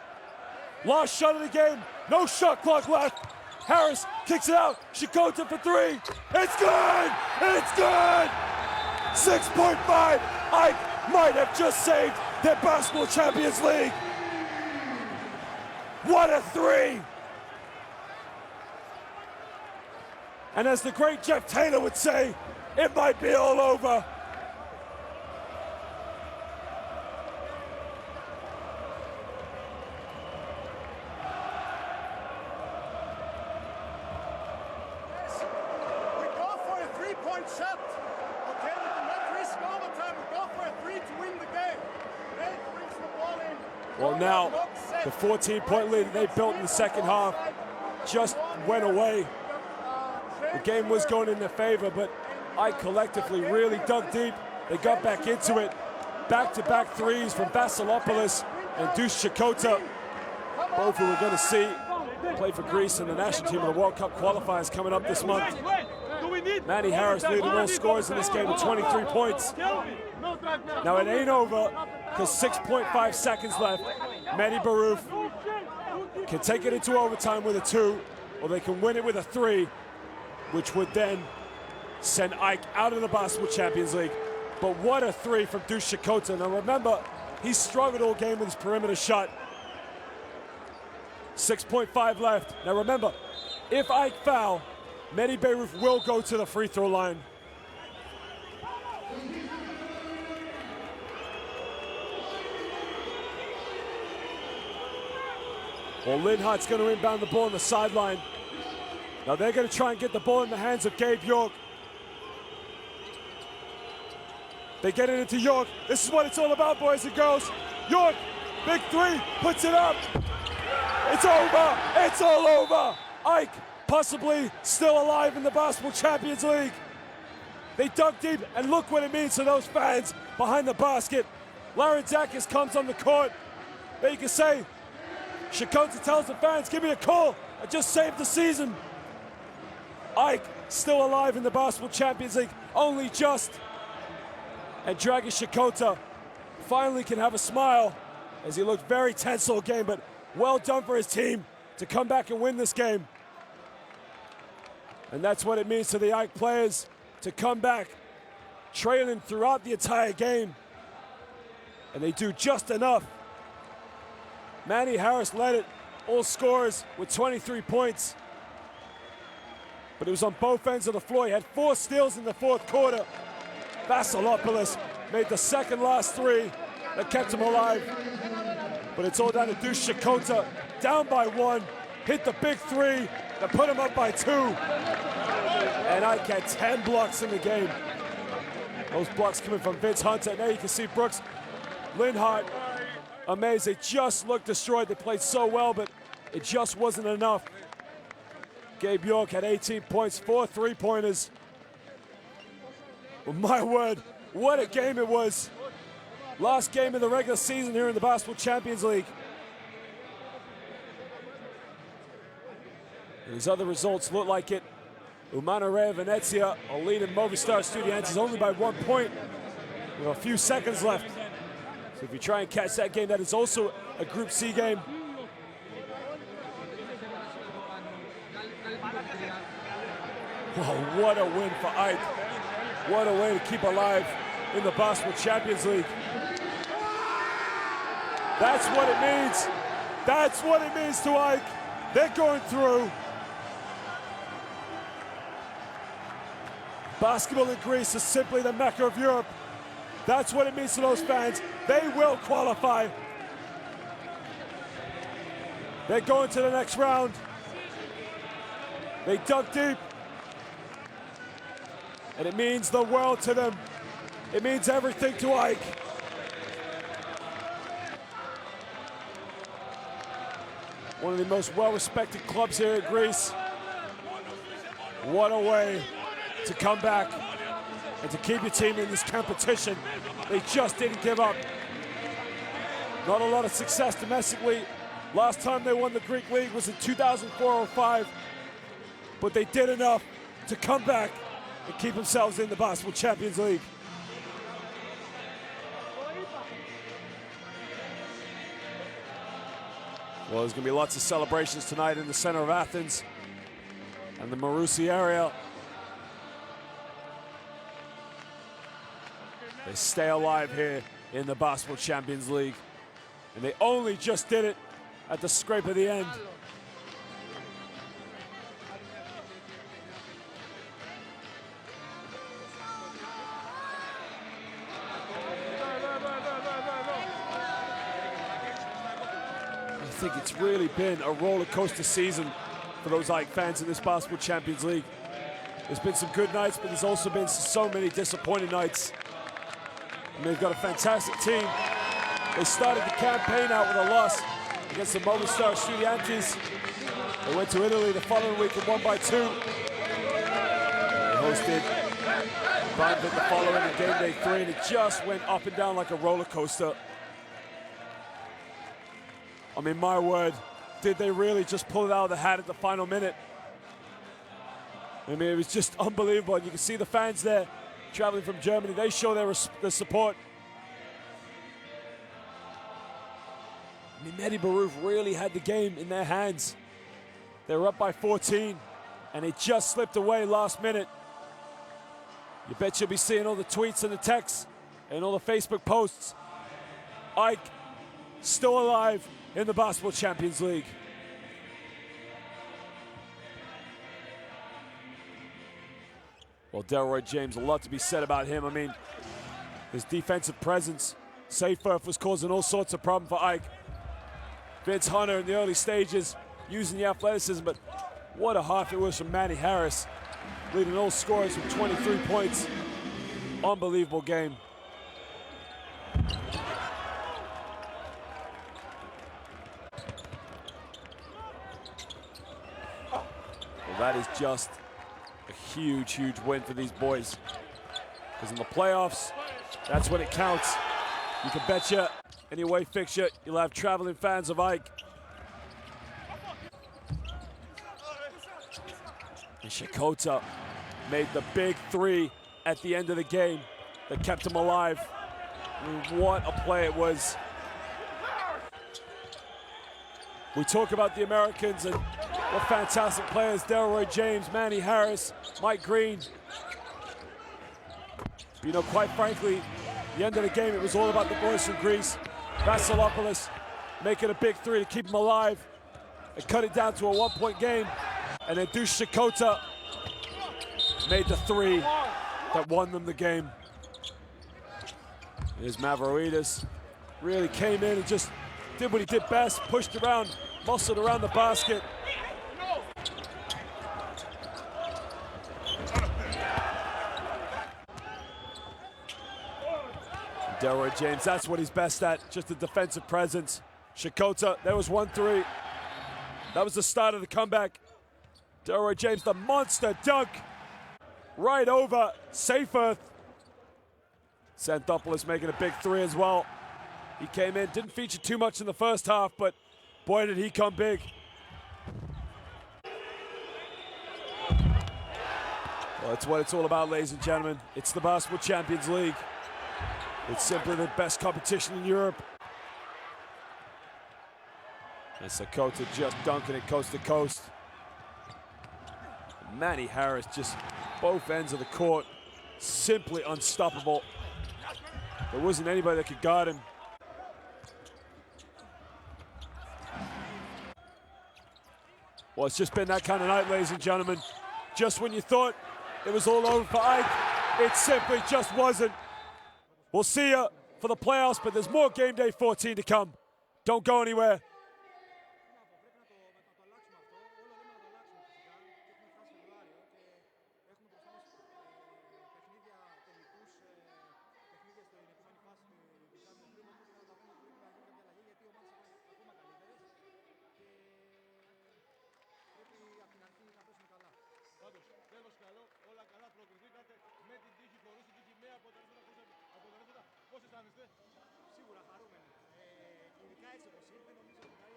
Last shot of the game. No shot clock left. Harris kicks it out. Shikota for three. It's good! It's good! 6.5. Ike might have just saved their Basketball Champions League. What a three! And as the great Jeff Taylor would say, it might be all over. We go for a three-point shot. Okay, we do not risk overtime. We go for a three to win the game. Nate brings the ball in. Well, now the 14-point lead they built in the second half just went away. The game was going in their favor, but Ike collectively really dug deep. They got back into it. Back-to-back threes from Vasilopoulos and Dush Shikota. Both who we're going to see play for Greece in the national team of the World Cup qualifiers coming up this month. Manny Harris leading all scorers in this game with 23 points. Now it ain't over because 6.5 seconds left. Medi Bayreuth can take it into overtime with a 2, or they can win it with a 3, which would then send Ike out of the Basketball Champions League. But what a 3 from Dush Shikota. Now remember, he struggled all game with his perimeter shot. 6.5 left. Now remember, if Ike foul, medi Bayreuth will go to the free throw line. Well, Linhart's going to inbound the ball on the sideline. Now they're going to try and get the ball in the hands of Gabe York. They get it into York. This is what it's all about, boys and girls. York, big 3, puts it up. It's over. It's all over. Ike possibly still alive in the Basketball Champions League. They dug deep, and look what it means to those fans behind the basket. Larentzakis comes on the court. There you can say, Shikota tells the fans, give me a call. I just saved the season. Ike still alive in the Basketball Champions League, only just. And Dragan Shikota finally can have a smile as he looked very tense all game, but well done for his team to come back and win this game. And that's what it means to the Ike players to come back trailing throughout the entire game. And they do just enough. Manny Harris led it, all scorers with 23 points. But it was on both ends of the floor. He had 4 steals in the fourth quarter. Vasilopoulos made the second last 3 that kept him alive. But it's all down to Dush Shikota, down by 1, hit the big 3 that put him up by 2. And Ike had 10 blocks in the game. Those blocks coming from Vince Hunter. Now you can see Brooks, Linhart, amazing. They just looked destroyed. They played so well, but it just wasn't enough. Gabe York had 18 points, 4 3-pointers. Well, my word, what a game it was. Last game of the regular season here in the Basketball Champions League. These other results look like it. Umana Venezia are leading Movistar Estudiantes only by 1 point with a few seconds left. So if you try and catch that game, that is also a Group C game. Wow, what a win for Ike. What a way to keep alive in the Basketball Champions League. That's what it means. That's what it means to Ike. They're going through. Basketball in Greece is simply the Mecca of Europe. That's what it means to those fans. They will qualify. They're going to the next round. They dug deep. And it means the world to them. It means everything to Ike. One of the most well-respected clubs here in Greece. What a way to come back and to keep your team in this competition. They just didn't give up. Not a lot of success domestically. Last time they won the Greek League was in 2004-05. But they did enough to come back and keep themselves in the Basketball Champions League. Well, there's going to be lots of celebrations tonight in the center of Athens and the Marousi area. They stay alive here in the Basketball Champions League. And they only just did it at the scrape of the end. I think it's really been a roller coaster season for those AEK fans in this Basketball Champions League. There's been some good nights, but there's also been so many disappointing nights. And they've got a fantastic team. They started the campaign out with a loss against the Movistar Estudiantes. They went to Italy the following week and won by 2. They hosted Bayreuth the following in game day 3, and it just went up and down like a roller coaster. I mean, my word, did they really just pull it out of the hat at the final minute? I mean, it was just unbelievable. And you can see the fans there traveling from Germany. They show their support. I mean, medi Bayreuth really had the game in their hands. They were up by 14, and it just slipped away last minute. You bet you'll be seeing all the tweets and the texts and all the Facebook posts. AEK still alive in the Basketball Champions League. Well, Delroy James, a lot to be said about him. I mean, his defensive presence, Seyferth was causing all sorts of problems for AEK. Vince Hunter in the early stages using the athleticism, but what a half it was from Manny Harris, leading all scorers with 23 points. Unbelievable game. Well, that is just a huge, huge win for these boys. Because in the playoffs, that's when it counts. You can bet you any away fixture, you'll have traveling fans of AEK. And Shikota made the big 3 at the end of the game that kept him alive. I mean, what a play it was. We talk about the Americans and what fantastic players, Delroy James, Manny Harris, Mike Green. But, you know, quite frankly, at the end of the game, it was all about the boys from Greece. Vasilopoulos making a big 3 to keep him alive and cut it down to a 1-point game. And then Dush Shikota made the 3 that won them the game. Here's Mavroidis. Really came in and just did what he did best, pushed around, muscled around the basket. Delroy James, that's what he's best at, just a defensive presence. Shikota, there was 1-3. That was the start of the comeback. Delroy James, the monster dunk right over Seyferth. Xanthopoulos making a big 3 as well. He came in, didn't feature too much in the first half, but boy, did he come big. Well, that's what it's all about, ladies and gentlemen. It's the Basketball Champions League. It's simply the best competition in Europe. And Sakota just dunking it coast to coast. Manny Harris, just both ends of the court, simply unstoppable. There wasn't anybody that could guard him. Well, it's just been that kind of night, ladies and gentlemen. Just when you thought it was all over for AEK, it simply just wasn't. We'll see you for the playoffs, but there's more game day 14 to come. Don't go anywhere. Σίγουρα χαρούμενοι. Ειδικά έτσι όπως ήρθε, νομίζω ότι είδατε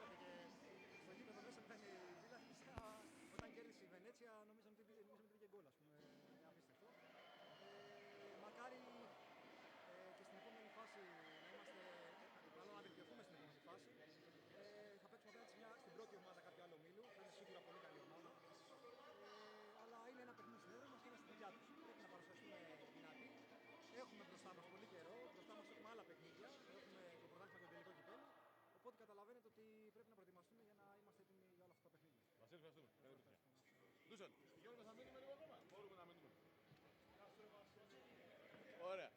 και στο γήπεδο μέσα ήταν η Βίλα Χρυσά. Όταν κέρδισε η Βενέτσια, νομίζαμε ότι πήγε γκολ, ας πούμε. Απίστευτο. Μακάρι και στην επόμενη φάση να είμαστε, μάλλον να βελτιωθούμε στην επόμενη φάση. Θα παίξουμε απέναντι σε μια Δούσαν. Γιώργο, θα μείνουμε λίγο ακόμα. Μπορούμε να μείνουμε. Ωραία.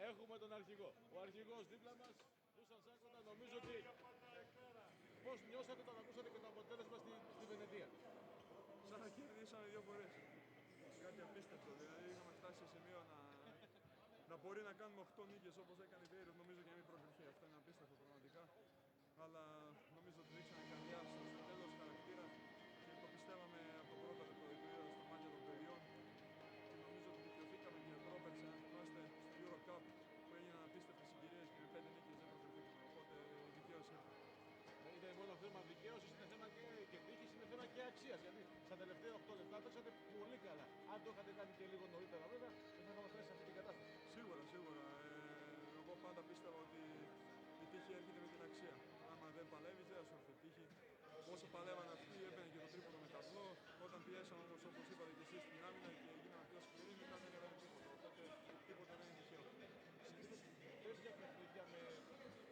Έχουμε τον αρχηγό. Ο αρχηγός δίπλα μας, Δούσαν Σάκοντα, νομίζω ότι... Πώς νιώσατε όταν ακούσατε και το αποτέλεσμα στη Βενετία? Σαν να κερδίσαμε 2 φορές. Κάτι απίστευτο. Δηλαδή είχαμε φτάσει σε σημείο να μπορεί να κάνουμε 8 νίκες όπως έκανε η Bayreuth, νομίζω και να μην προκριθεί. Αυτό είναι απίστευτο πραγματικά. Αλλά νομίζω ότι δείξαμε καρδιά στο τέλος χαρακτήρα και το πιστεύαμε από το πρώτο λεπτό. Το είδαμε στα μάτια των παιδιών. Και νομίζω ότι δικαιωθήκαμε και πρόπερσε, αν θυμάστε, στο Euro Cup που έγιναν απίστευτες συγκυρίες και με 5 νίκες δεν προκριθήκαμε. Οπότε δικαίωση έχουμε. Είναι μόνο θέμα δικαίωσης, είναι θέμα και τύχης, είναι θέμα και αξίας. Γιατί στα τελευταία 8 λεπτά παίξατε πολύ καλά. Αν το είχατε κάνει και λίγο νωρίτερα, βέβαια, δεν θα είχαμε φτάσει σε αυτή την κατάσταση. Σίγουρα, σίγουρα. Εγώ πάντα πίστευα ότι η τύχη έρχεται με την αξία. Άμα δεν παλεύεις, δεν θα σου έρθει τύχη. Όσο παλεύαν αυτοί, έμπαινε και το τρίποντο με ταυλό. Όταν πιέσαμε, όπως είπατε και εσείς, στην άμυνα και γίναμε πιο σκληροί, μετά δεν έκανε τίποτα. Οπότε τίποτα δεν είναι τυχαίο. Συνήθως τέτοια παιχνίδια με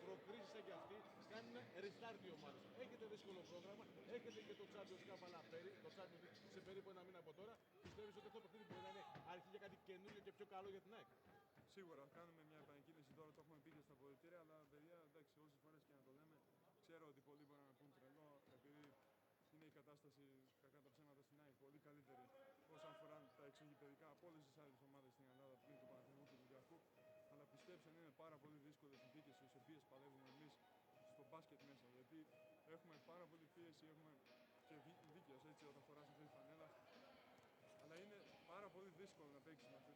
προκρίσεις σαν και αυτή κάνουν restart οι ομάδες. Έχετε δύσκολο πρόγραμμα, έχετε και το Champions Cup αλλά το Champions League σε περίπου 1 μήνα από τώρα. Πιστεύεις ότι αυτό το παιχνίδι μπορεί να είναι αρχή για κάτι καινούργιο και πιο καλό για την ΑΕΚ? Σίγουρα, κάνουμε μια επανεκκίνηση τώρα, το έχουμε πει και στα αποδυτήρια, αλλά παιδιά, εντάξει, όσες φορές και να το λέμε, ξέρω ότι πολλοί μπορεί να με πούν τρελό, επειδή είναι η κατάσταση κακά τα ψέματα στην ΑΕΚ πολύ καλύτερη όσον αφορά τα εξωγηπαιδικά από όλες τις άλλες ομάδες στην Ελλάδα πριν του Παναθηναϊκού και του Ολυμπιακού. Αλλά πιστέψτε, είναι πάρα πολύ δύσκολες συνθήκες στις οποίες παλεύουμε εμείς στο μπάσκετ μέσα. Γιατί έχουμε πάρα πολύ πίεση, έχουμε και δίκαιος έτσι όταν φοράς αυτή τη φανέλα. Αλλά είναι πάρα πολύ δύσκολο να παίξεις με αυτή